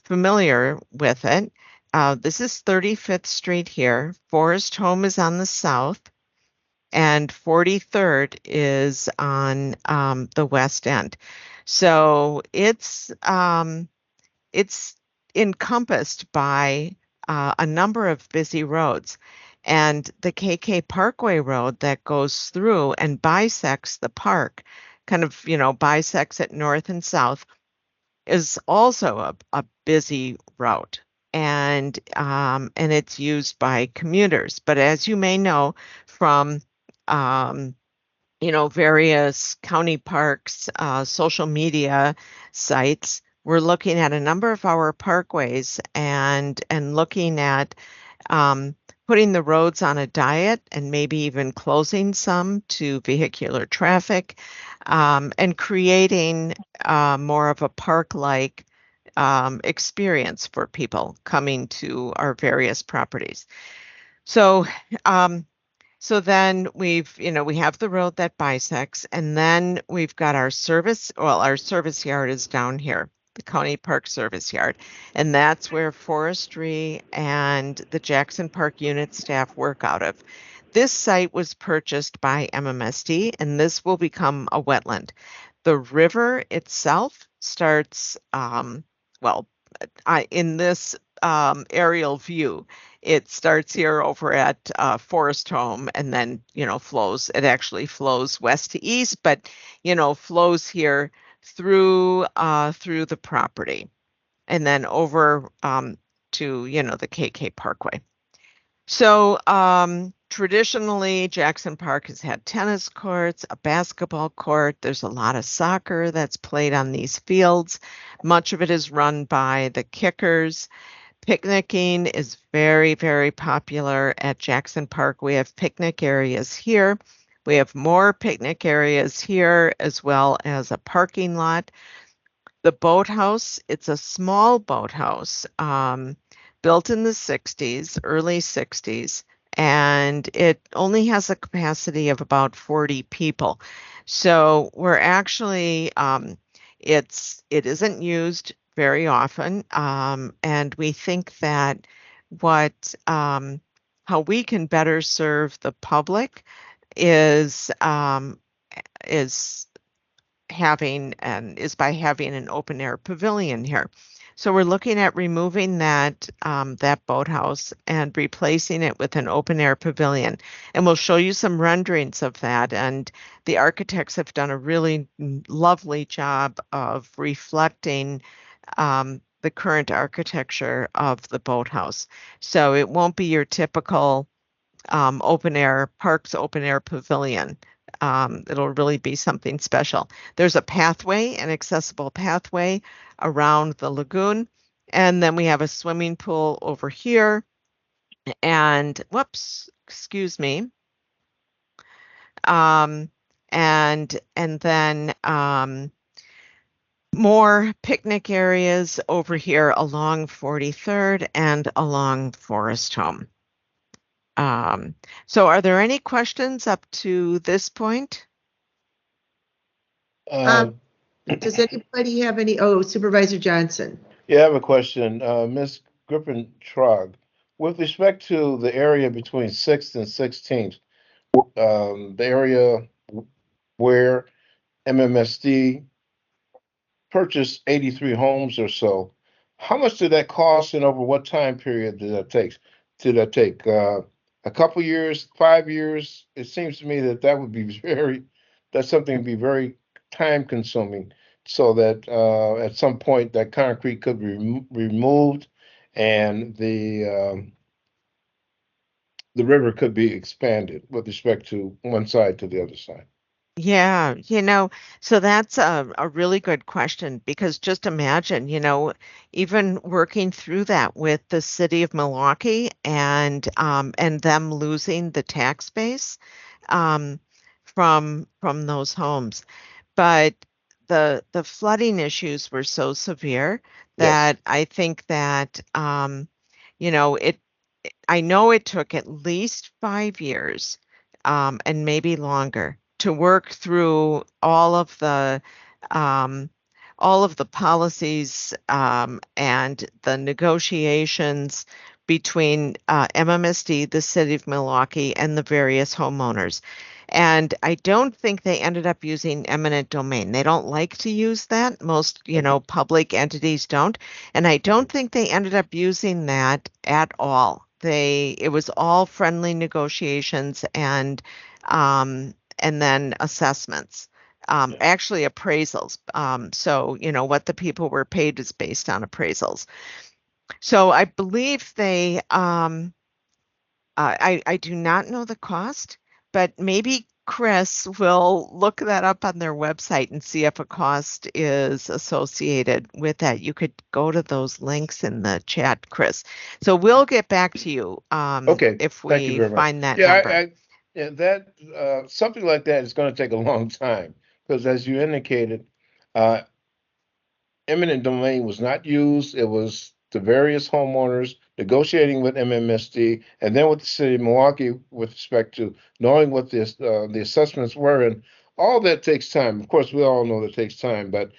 familiar with it, this is 35th Street here. Forest Home is on the south, and 43rd is on the west end. So it's encompassed by a number of busy roads, and the KK Parkway Road that goes through and bisects the park, kind of, bisects it north and south, is also a busy route, and it's used by commuters. But as you may know from various county parks, social media sites, we're looking at a number of our parkways and looking at putting the roads on a diet and maybe even closing some to vehicular traffic, and creating more of a park-like experience for people coming to our various properties. So then we have the road that bisects, and then we've got our service yard is down here, the County Park Service Yard, and that's where forestry and the Jackson Park unit staff work out of. This site was purchased by MMSD, and this will become a wetland. The river itself starts, in this aerial view, it starts here over at Forest Home, and then flows. It actually flows west to east, but flows here through the property, and then over to the KK Parkway. So traditionally, Jackson Park has had tennis courts, a basketball court. There's a lot of soccer that's played on these fields. Much of it is run by the Kickers. Picnicking is very, very popular at Jackson Park. We have picnic areas here, We have more picnic areas here as well as a parking lot. The boathouse, it's a small boathouse, built in the 60s, early 60s, and it only has a capacity of about 40 people. So we're actually, it isn't used very often, and we think that how we can better serve the public is by having an open air pavilion here. So we're looking at removing that boathouse and replacing it with an open air pavilion. And we'll show you some renderings of that. And the architects have done a really lovely job of reflecting the current architecture of the boathouse. So it won't be your typical parks open air pavilion. It'll really be something special. There's a pathway, an accessible pathway around the lagoon. And then we have a swimming pool over here. And whoops, excuse me. And then more picnic areas over here along 43rd and along Forest Home. So are there any questions up to this point? Does anybody have any? Oh, Supervisor Johnson. Yeah, I have a question. Ms. Griffin-Trog, with respect to the area between 6th and 16th, the area where MMSD purchased 83 homes or so, how much did that cost and over what time period did that take? Did that take a couple years, 5 years? It seems to me that would be that's something to be very time consuming, so that at some point that concrete could be removed and the river could be expanded with respect to one side to the other side. Yeah, so that's a really good question, because just imagine, even working through that with the city of Milwaukee and them losing the tax base from those homes. But the flooding issues were so severe that Yes. I think that I know it took at least 5 years, and maybe longer, to work through um, all of the policies and the negotiations between MMSD, the city of Milwaukee, and the various homeowners. And I don't think they ended up using eminent domain. They don't like to use that. Most, public entities don't. And I don't think they ended up using that at all. It was all friendly negotiations and then assessments. Actually appraisals. So, what the people were paid is based on appraisals. So I believe I do not know the cost, but maybe Chris will look that up on their website and see if a cost is associated with that. You could go to those links in the chat, Chris. So we'll get back to you Okay. if Thank you we very much. find that Yeah, number. that something like that is going to take a long time because, as you indicated, uh, eminent domain was not used. It was the various homeowners negotiating with MMSD and then with the city of Milwaukee with respect to knowing what the assessments were, and all that takes time. Of course, we all know that takes time, but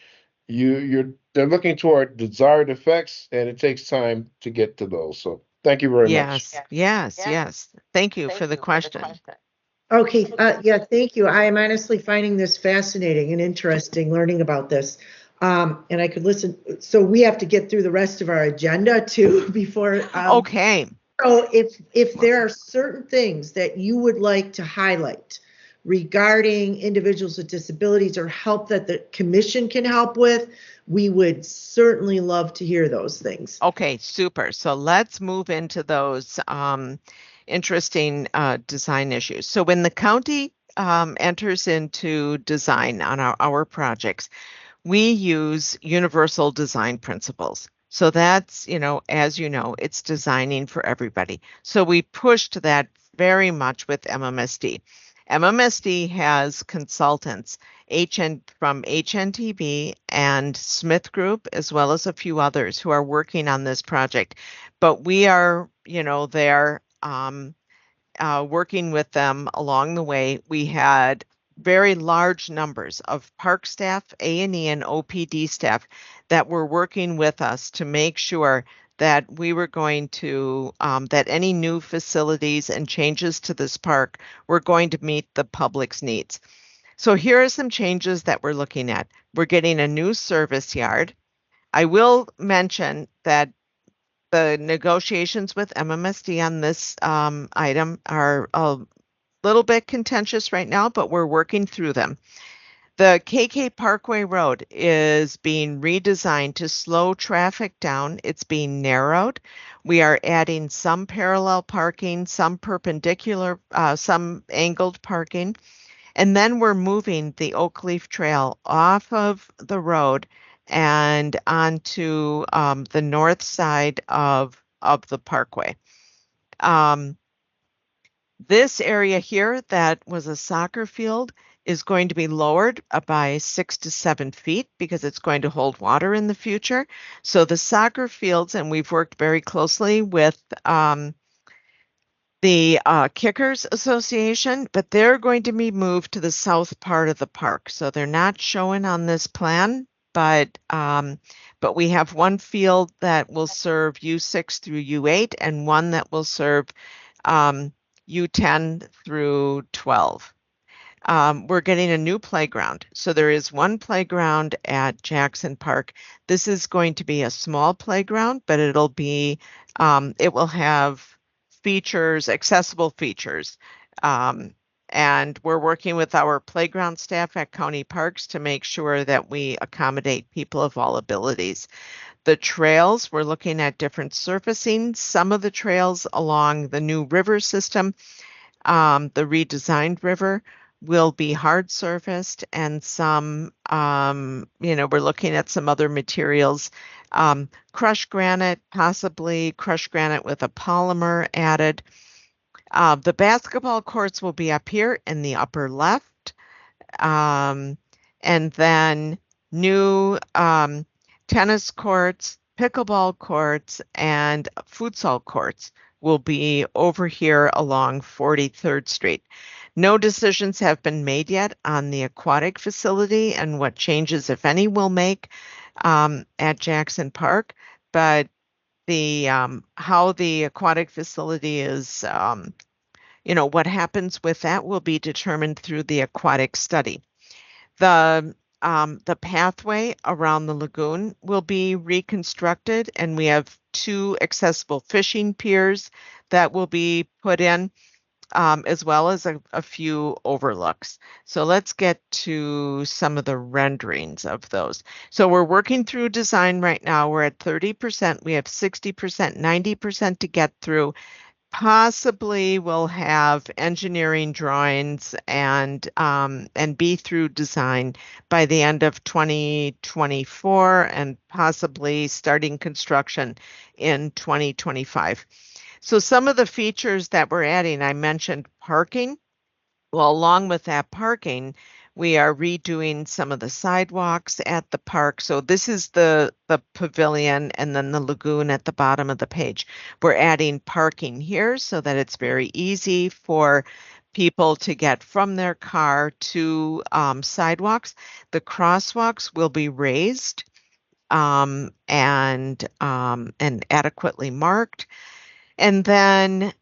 they're looking toward desired effects, and it takes time to get to those. So, thank you very much. Yes. Thank you for the question. Okay, yeah, thank you. I am honestly finding this fascinating and interesting learning about this. And I could listen. So we have to get through the rest of our agenda too before. Okay. So if there are certain things that you would like to highlight regarding individuals with disabilities or help that the commission can help with, we would certainly love to hear those things. Okay, super. So let's move into those interesting design issues. So when the county enters into design on our projects, we use universal design principles. So that's, as you know, it's designing for everybody. So we pushed that very much with MMSD. MMSD has consultants from HNTB and Smith Group, as well as a few others who are working on this project. But we are, there working with them along the way. We had very large numbers of park staff, A&E, and OPD staff that were working with us to make sure that we were going to, that any new facilities and changes to this park were going to meet the public's needs. So here are some changes that we're looking at. We're getting a new service yard. I will mention that the negotiations with MMSD on this item are a little bit contentious right now, but we're working through them. The KK Parkway Road is being redesigned to slow traffic down. It's being narrowed. We are adding some parallel parking, some perpendicular, some angled parking. And then we're moving the Oak Leaf Trail off of the road and onto the north side of the parkway. This area here that was a soccer field is going to be lowered by 6 to 7 feet because it's going to hold water in the future. So the soccer fields, and we've worked very closely with the Kickers Association, but they're going to be moved to the south part of the park. So they're not showing on this plan, but we have one field that will serve U6 through U8 and one that will serve U10 through 12. We're getting a new playground. So there is one playground at Jackson Park. This is going to be a small playground, but it will have features, accessible features. And we're working with our playground staff at County Parks to make sure that we accommodate people of all abilities. The trails, we're looking at different surfacing. Some of the trails along the new river system, the redesigned river, will be hard surfaced, and some, we're looking at some other materials. Crushed granite, possibly crushed granite with a polymer added. The basketball courts will be up here in the upper left. And then new tennis courts, pickleball courts, and futsal courts will be over here along 43rd Street. No decisions have been made yet on the aquatic facility and what changes, if any, we'll make at Jackson Park, but the how the aquatic facility is, what happens with that will be determined through the aquatic study. The pathway around the lagoon will be reconstructed, and we have 2 accessible fishing piers that will be put in, as well as a few overlooks. So let's get to some of the renderings of those. So we're working through design right now. We're at 30%. We have 60%, 90% to get through. Possibly we'll have engineering drawings and be through design by the end of 2024, and possibly starting construction in 2025. So some of the features that we're adding, I mentioned parking. Well, along with that parking, we are redoing some of the sidewalks at the park. So this is the pavilion and then the lagoon at the bottom of the page. We're adding parking here so that it's very easy for people to get from their car to sidewalks. The crosswalks will be raised and adequately marked. And then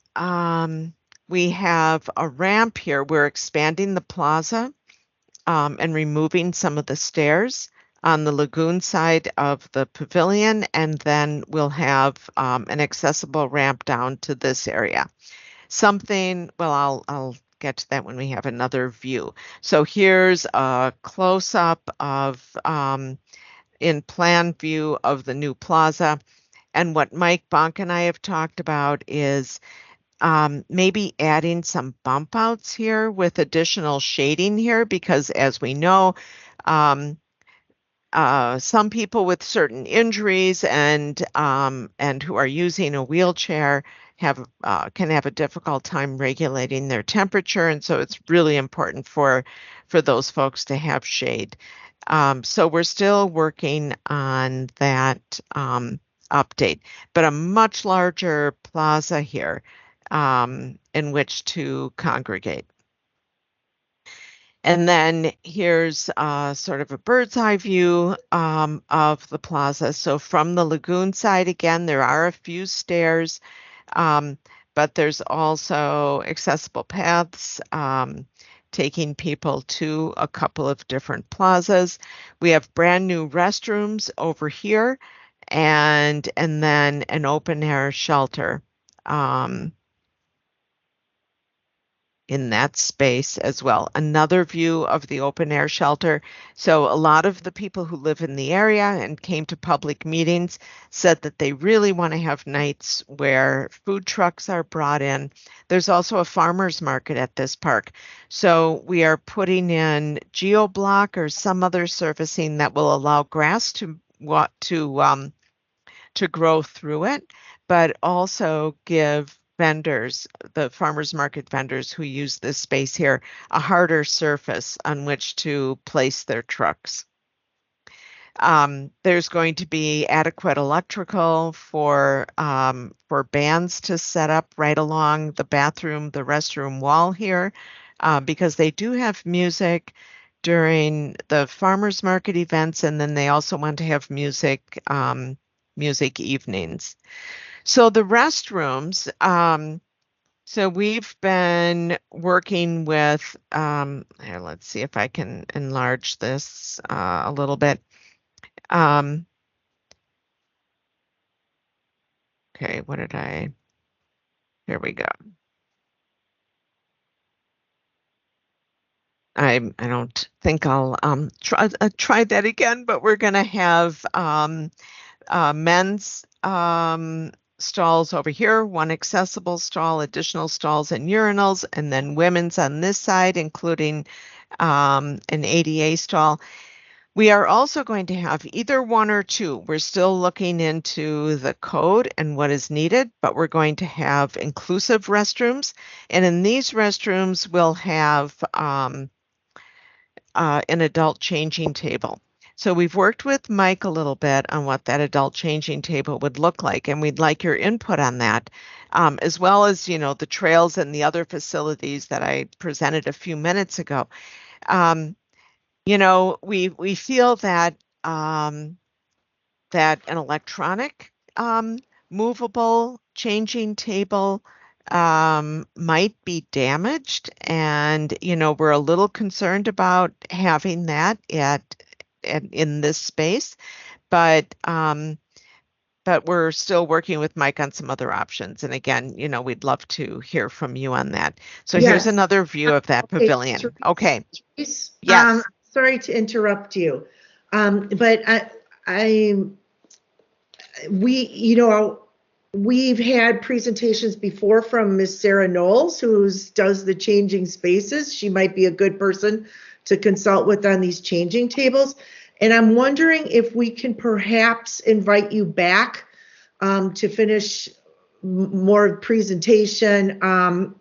we have a ramp here. We're expanding the plaza and removing some of the stairs on the lagoon side of the pavilion, and then we'll have an accessible ramp down to this area. I'll get to that when we have another view. So here's a close-up of in plan view of the new plaza. And what Mike Bonk and I have talked about is maybe adding some bump outs here with additional shading here, because as we know, some people with certain injuries and who are using a wheelchair can have a difficult time regulating their temperature, and so it's really important for those folks to have shade. So we're still working on that update, but a much larger plaza here in which to congregate. And then here's sort of a bird's eye view of the plaza. So from the lagoon side, again, there are a few stairs, but there's also accessible paths taking people to a couple of different plazas. We have brand new restrooms over here, and then an open air shelter in that space as well. Another view of the open air shelter. So a lot of the people who live in the area and came to public meetings said that they really want to have nights where food trucks are brought in. There's also a farmer's market at this park. So we are putting in geoblock or some other surfacing that will allow grass to grow through it, but also give vendors, the farmers market vendors who use this space here, a harder surface on which to place their trucks. There's going to be adequate electrical for bands to set up right along the restroom wall here, because they do have music during the farmers market events, and then they also want to have music evenings. So the restrooms, so we've been working with, here, let's see if I can enlarge this a little bit. Okay, here we go. I don't think I'll try that again, but we're going to have men's stalls over here, one accessible stall, additional stalls and urinals, and then women's on this side, including an ADA stall. We are also going to have either one or two. We're still looking into the code and what is needed, but we're going to have inclusive restrooms. And in these restrooms, we'll have an adult changing table. So we've worked with Mike a little bit on what that adult changing table would look like, and we'd like your input on that, as well as, the trails and the other facilities that I presented a few minutes ago. We feel that that an electronic movable changing table might be damaged, and we're a little concerned about having that in this space, but we're still working with Mike on some other options. And again, we'd love to hear from you on that. So Yes. Here's another view of that pavilion. Okay. Yes. Sorry to interrupt you, but we've had presentations before from Miss Sarah Knowles, who does the changing spaces. She might be a good person to consult with on these changing tables. And I'm wondering if we can perhaps invite you back to finish more presentation,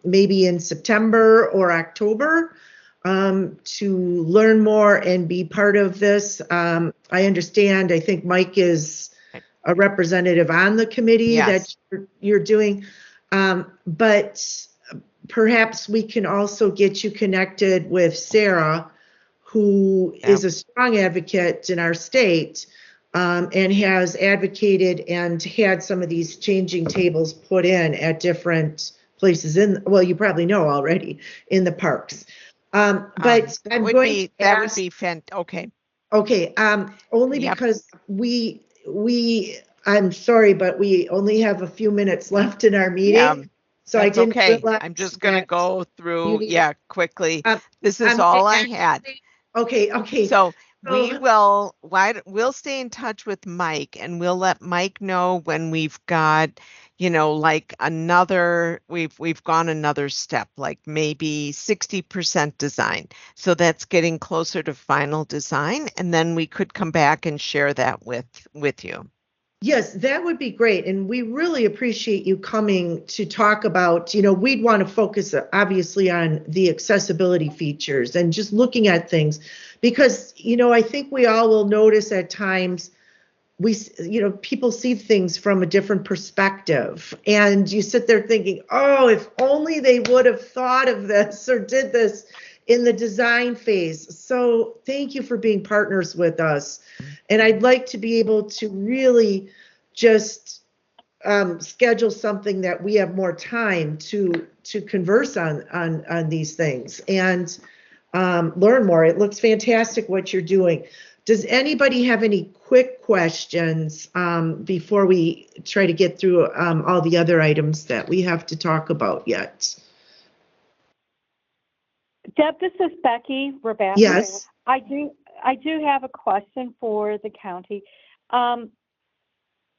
maybe in September or October, to learn more and be part of this. I think Mike is a representative on the committee. Yes. That you're doing, but perhaps we can also get you connected with Sarah, who is a strong advocate in our state, and has advocated and had some of these changing tables put in at different places you probably know already, in the parks. But that would be okay. Okay, only because I'm sorry, but we only have a few minutes left in our meeting. So I didn't realize. I'm just going to go through quickly. This is all I had. Okay. So we'll stay in touch with Mike, and we'll let Mike know when we've got, like we've gone another step, like maybe 60% design. So that's getting closer to final design, and then we could come back and share that with you. Yes, that would be great. And we really appreciate you coming to talk about, we'd want to focus obviously on the accessibility features and just looking at things because, I think we all will notice at times people see things from a different perspective and you sit there thinking, oh, if only they would have thought of this or did this in the design phase. So thank you for being partners with us. And I'd like to be able to really just schedule something that we have more time to converse on these things and learn more. It looks fantastic what you're doing. Does anybody have any quick questions before we try to get through all the other items that we have to talk about yet? Deb, this is Becky Rabat. Yes. I do have a question for the county.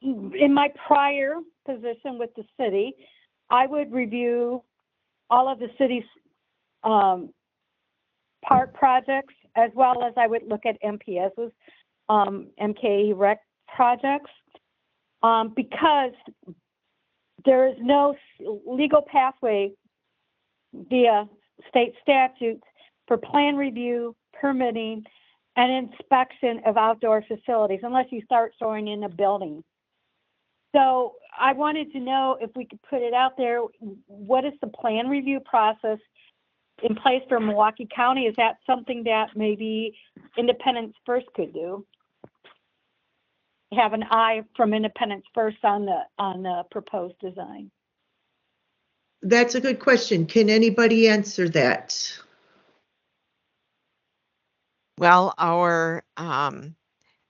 In my prior position with the city, I would review all of the city's park projects, as well as I would look at MPS's MKE rec projects, because there is no legal pathway via state statutes for plan review, permitting, and inspection of outdoor facilities unless you start storing in a building. So I wanted to know if we could put it out there, what is the plan review process in place for Milwaukee County? Is that something that maybe Independence First could do? Have an eye from Independence First on the proposed design. That's a good question. Can anybody answer that? Well,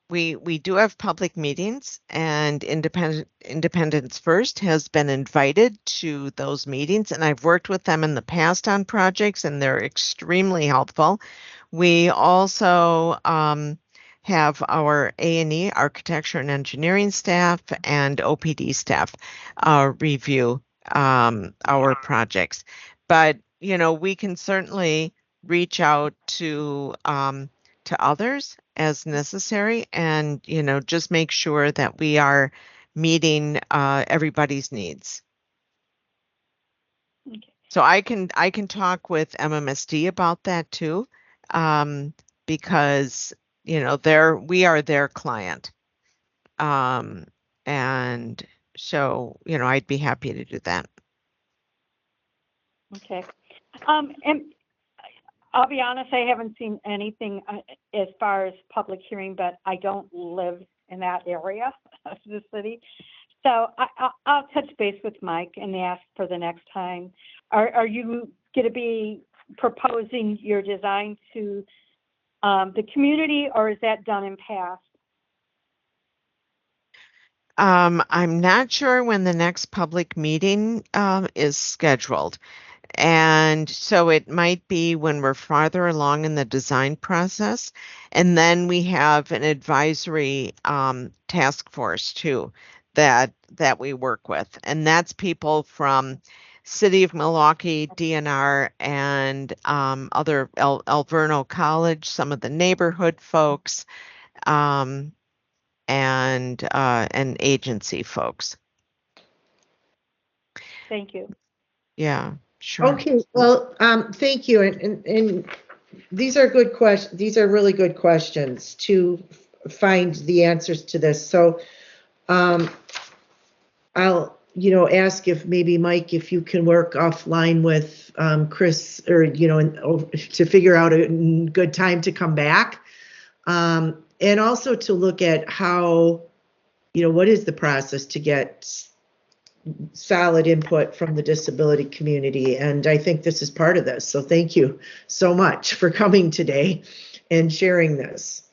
we do have public meetings, and Independence First has been invited to those meetings, and I've worked with them in the past on projects, and they're extremely helpful. We also have our A&E, architecture and engineering staff, and OPD staff review our projects. But we can certainly reach out to others as necessary, and just make sure that we are meeting everybody's needs. Okay. So I can talk with MMSD about that too, because we are their client, and so I'd be happy to do that. Okay. And I'll be honest, I haven't seen anything as far as public hearing, but I don't live in that area of the city. So I'll touch base with Mike and ask for the next time. Are you going to be proposing your design to the community, or is that done in past? I'm not sure when the next public meeting is scheduled. And so it might be when we're farther along in the design process. And then we have an advisory task force too that we work with. And that's people from City of Milwaukee, DNR, and other Alverno College, some of the neighborhood folks, and agency folks. Thank you. Yeah. Sure. Okay, well, thank you. And these are good questions. These are really good questions to find the answers to this. So I'll, ask if maybe Mike, if you can work offline with Chris or, to figure out a good time to come back. And also to look at how, what is the process to get solid input from the disability community. And I think this is part of this. So thank you so much for coming today and sharing this.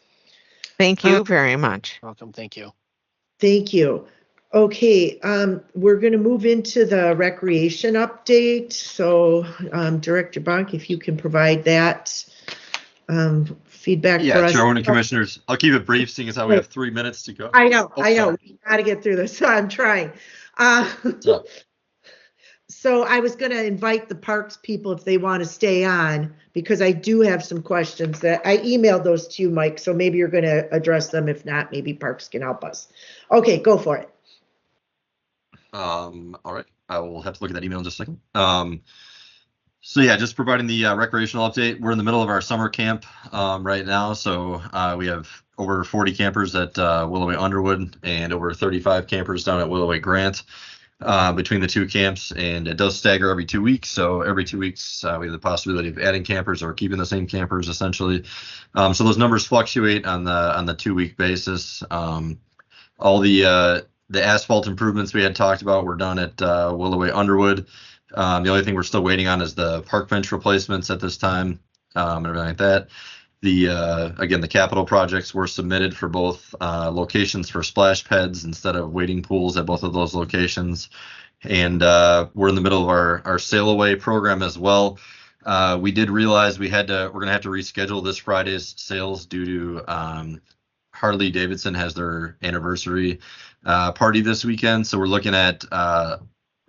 Thank you very much. Welcome. Thank you. Thank you. Okay, we're going to move into the recreation update. So Director Bonk, if you can provide that feedback for Yeah, us? Chairwoman and Commissioners, I'll keep it brief, seeing as how we have 3 minutes to go. I know, Oh, I know. sorry. We got to get through this. So I'm trying. Uh, So, So I was going to invite the parks people if they want to stay on, because I do have some questions that I emailed those to you, Mike. So maybe you're going to address them. If not, maybe parks can help us. Okay, go for it. all right, I will have to look at that email in just a second. So yeah, just providing the recreational update. We're in the middle of our summer camp right now, so we have over 40 campers at Willoway Underwood and over 35 campers down at Willoway Grant between the two camps, and it does stagger every 2 weeks. So every 2 weeks we have the possibility of adding campers or keeping the same campers essentially. So those numbers fluctuate on the 2 week basis. All the asphalt improvements we had talked about were done at Willoway Underwood. The only thing we're still waiting on is the park bench replacements at this time, and everything like that. Again, the capital projects were submitted for both locations for splash pads instead of wading pools at both of those locations. And we're in the middle of our sail away program as well. We did realize we're going to have to reschedule this Friday's sales due to Harley Davidson has their anniversary party this weekend. So we're looking at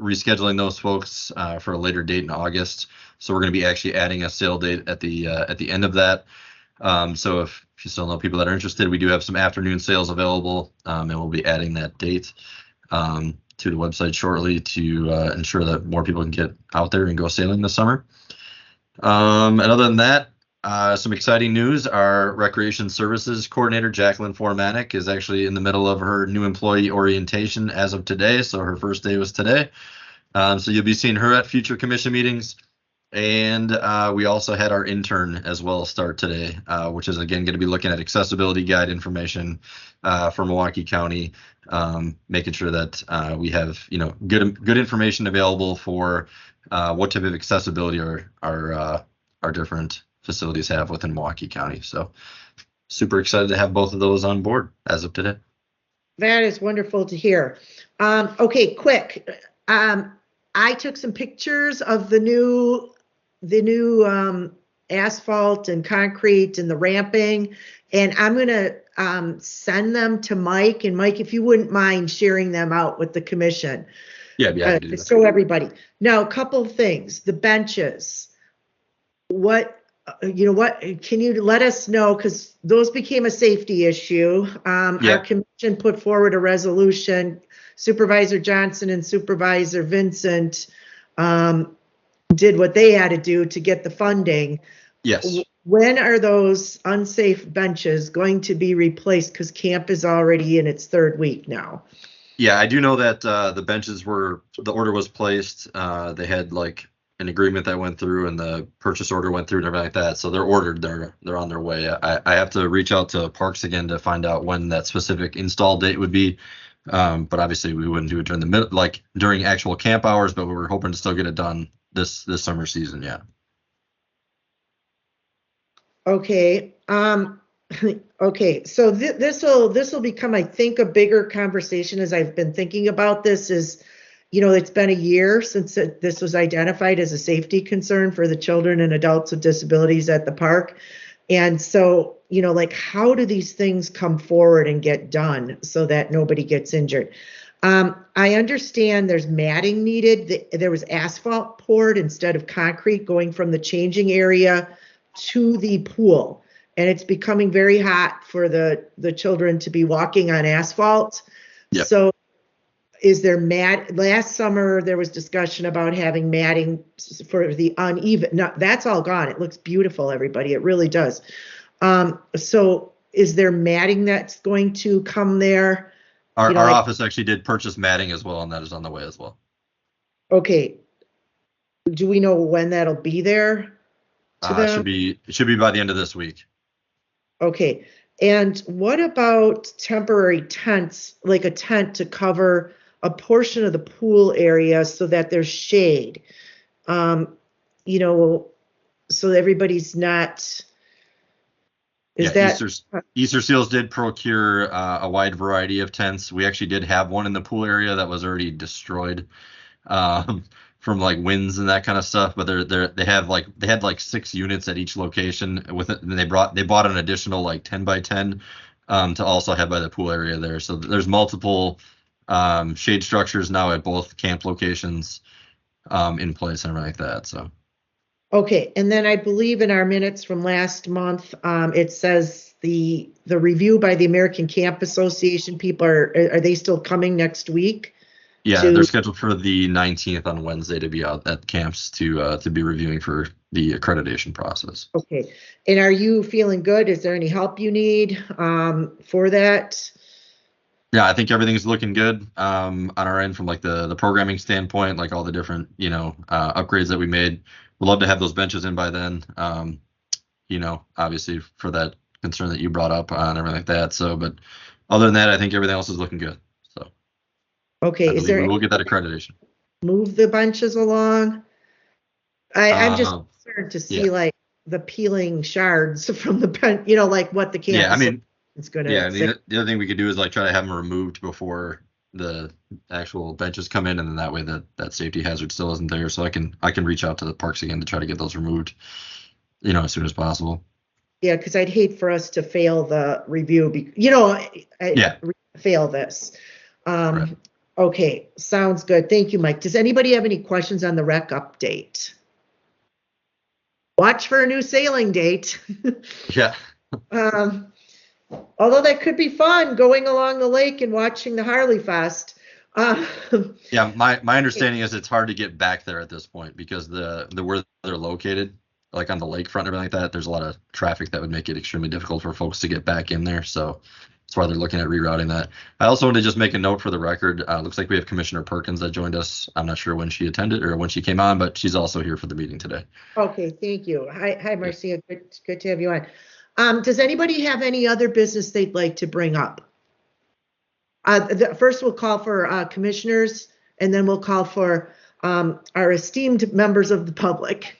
rescheduling those folks for a later date in August. So we're going to be actually adding a sale date at the end of that. So if you still know people that are interested, we do have some afternoon sales available, and we'll be adding that date to the website shortly to ensure that more people can get out there and go sailing this summer. And other than that, some exciting news. Our Recreation Services Coordinator, Jacqueline Formanek, is actually in the middle of her new employee orientation as of today. So her first day was today. So you'll be seeing her at future commission meetings. And we also had our intern as well start today, which is, again, going to be looking at accessibility guide information for Milwaukee County, making sure that we have, good information available for what type of accessibility our different facilities have within Milwaukee County. So super excited to have both of those on board as of today. That is wonderful to hear. Okay, quick. I took some pictures of the new asphalt and concrete and the ramping, and I'm going to send them to Mike. And Mike, if you wouldn't mind sharing them out with the commission. Yeah, to show everybody. Now, a couple of things. The benches. What can you let us know, because those became a safety issue. Our commission put forward a resolution. Supervisor Johnson and Supervisor Vincent did what they had to do to get the funding. Yes. When are those unsafe benches going to be replaced? Because camp is already in its third week now. Yeah, I do know that the benches the order was placed. They had an agreement that went through, and the purchase order went through and everything like that. So they're ordered. They're on their way. I have to reach out to Parks again to find out when that specific install date would be. But obviously we wouldn't do it during actual camp hours, but we were hoping to still get it done this summer season. Yeah. Okay. Okay. So this will become, I think, a bigger conversation as I've been thinking about this. It's been a year since this was identified as a safety concern for the children and adults with disabilities at the park. And so, how do these things come forward and get done so that nobody gets injured? I understand there's matting needed. There was asphalt poured instead of concrete going from the changing area to the pool. And it's becoming very hot for the children to be walking on asphalt. Yep. So is there last summer there was discussion about having matting for the uneven. No, that's all gone. It looks beautiful, everybody. It really does. So is there matting that's going to come there? Our office actually did purchase matting as well, and that is on the way as well. Okay. Do we know when that'll be there? It should be by the end of this week. Okay. And what about temporary tents, like a tent to cover a portion of the pool area so that there's shade? So everybody's not. Easter Seals did procure a wide variety of tents. We actually did have one in the pool area that was already destroyed for from like winds and that kind of stuff. But they had like 6 units at each location with it, and they bought an additional like 10 by 10 to also have by the pool area there. So there's multiple shade structures now at both camp locations in place and everything like that. So. Okay, and then I believe in our minutes from last month, it says the review by the American Camp Association people are they still coming next week? Yeah, they're scheduled for the 19th on Wednesday to be out at camps to be reviewing for the accreditation process. Okay, and are you feeling good? Is there any help you need for that? Yeah, I think everything's looking good on our end from like the programming standpoint, like all the different upgrades that we made. We'd love to have those benches in by then. Obviously for that concern that you brought up and everything like that. So, but other than that, I think everything else is looking good. So, okay, is there we will get that accreditation. Move the benches along. I'm just concerned to see like the peeling shards from the bench, like what the campus. Yeah, I mean, it's gonna. Yeah, the other thing we could do is like try to have them removed before the actual benches come in, and then that way that safety hazard still isn't there. So I can reach out to the parks again to try to get those removed, as soon as possible. Yeah, because I'd hate for us to fail the review. Fail this. Right. Okay, sounds good. Thank you, Mike. Does anybody have any questions on the rec update? Watch for a new sailing date. Yeah. Although that could be fun, going along the lake and watching the Harley Fest. Yeah, my understanding is it's hard to get back there at this point because the where they're located, like on the lakefront and everything like that, there's a lot of traffic that would make it extremely difficult for folks to get back in there. So that's why they're looking at rerouting that. I also want to just make a note for the record. Looks like we have Commissioner Perkins that joined us. I'm not sure when she attended or when she came on, but she's also here for the meeting today. Okay, thank you. Hi, Marcia. Good to have you on. Does anybody have any other business they'd like to bring up? First, we'll call for commissioners, and then we'll call for our esteemed members of the public.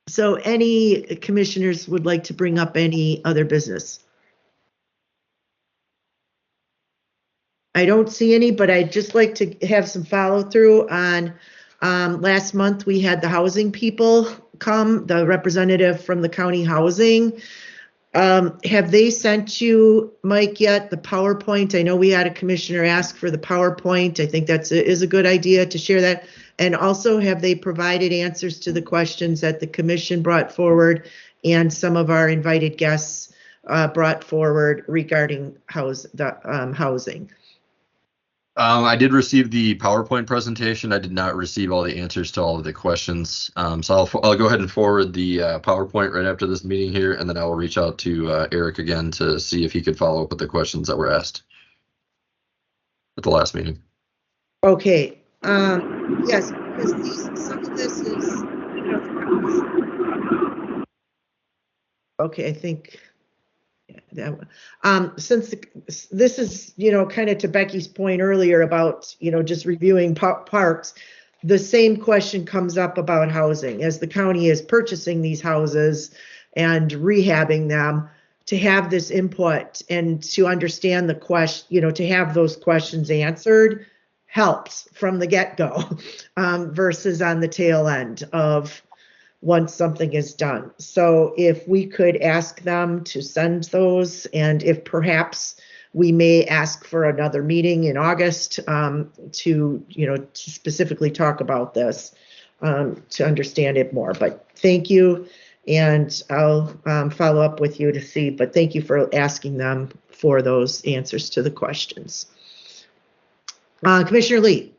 So any commissioners would like to bring up any other business? I don't see any, but I'd just like to have some follow through on last month we had the housing people come, the representative from the county housing. Have they sent you, Mike, yet the PowerPoint? I know we had a commissioner ask for the PowerPoint. I think is a good idea to share that. And also, have they provided answers to the questions that the commission brought forward and some of our invited guests brought forward regarding housing? I did receive the PowerPoint presentation. I did not receive all the answers to all of the questions. So I'll go ahead and forward the PowerPoint right after this meeting here, and then I will reach out to Eric again to see if he could follow up with the questions that were asked at the last meeting. Okay. Yes, because some of this is, okay, I think. Since this is, kind of to Becky's point earlier about, just reviewing parks, the same question comes up about housing as the county is purchasing these houses and rehabbing them. To have this input and to understand the question, to have those questions answered helps from the get-go versus on the tail end of once something is done. So if we could ask them to send those, and if perhaps we may ask for another meeting in August to specifically talk about this to understand it more. But thank you, and I'll follow up with you to see, but thank you for asking them for those answers to the questions. Commissioner Lee.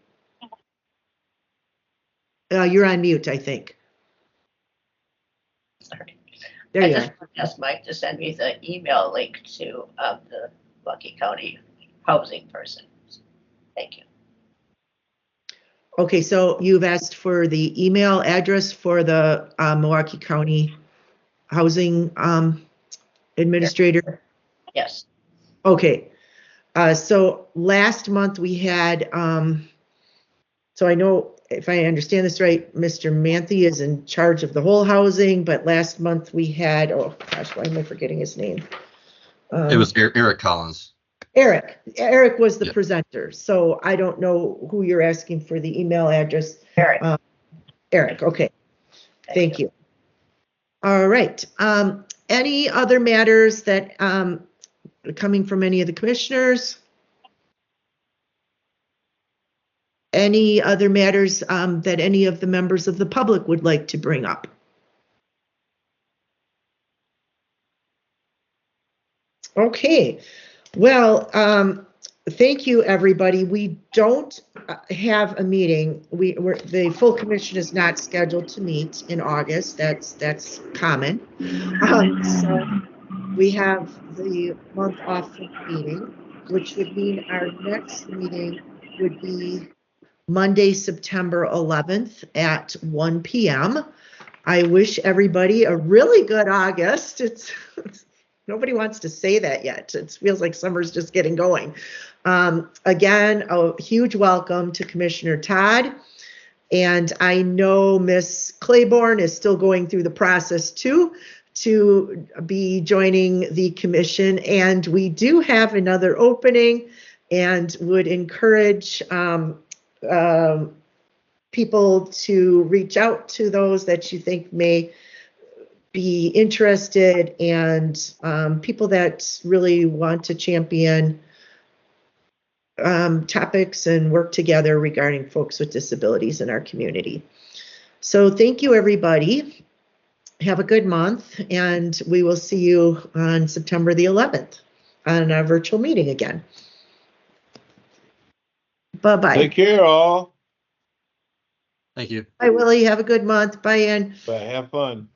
You're on mute, I think. Sorry. There you are. Ask Mike to send me the email link to the Milwaukee County housing person. Thank you. Okay, so you've asked for the email address for the Milwaukee County housing administrator? Yes. Okay, so last month we had, so I know if I understand this right, Mr. Manthe is in charge of the whole housing, but last month we had, oh gosh, why am I forgetting his name? It was Eric Collins. Eric was the presenter, so I don't know who you're asking for the email address. Eric. Eric, okay, thank you. All right, any other matters that, coming from any of the commissioners? Any other matters, that any of the members of the public would like to bring up? Okay, well, thank you, everybody. We don't have a meeting. The full commission is not scheduled to meet in August. That's common. So we have the month off from meeting, which would mean our next meeting would be Monday, September 11th at 1 p.m. I wish everybody a really good August. Nobody wants to say that yet. It feels like summer's just getting going. Again, a huge welcome to Commissioner Todd. And I know Miss Claiborne is still going through the process too, to be joining the commission. And we do have another opening and would encourage people to reach out to those that you think may be interested, and people that really want to champion topics and work together regarding folks with disabilities in our community. So thank you, everybody. Have a good month, and we will see you on September the 11th on our virtual meeting again. Bye-bye. Take care, all. Thank you. Bye, Willie. Have a good month. Bye, Ann. Bye. Have fun.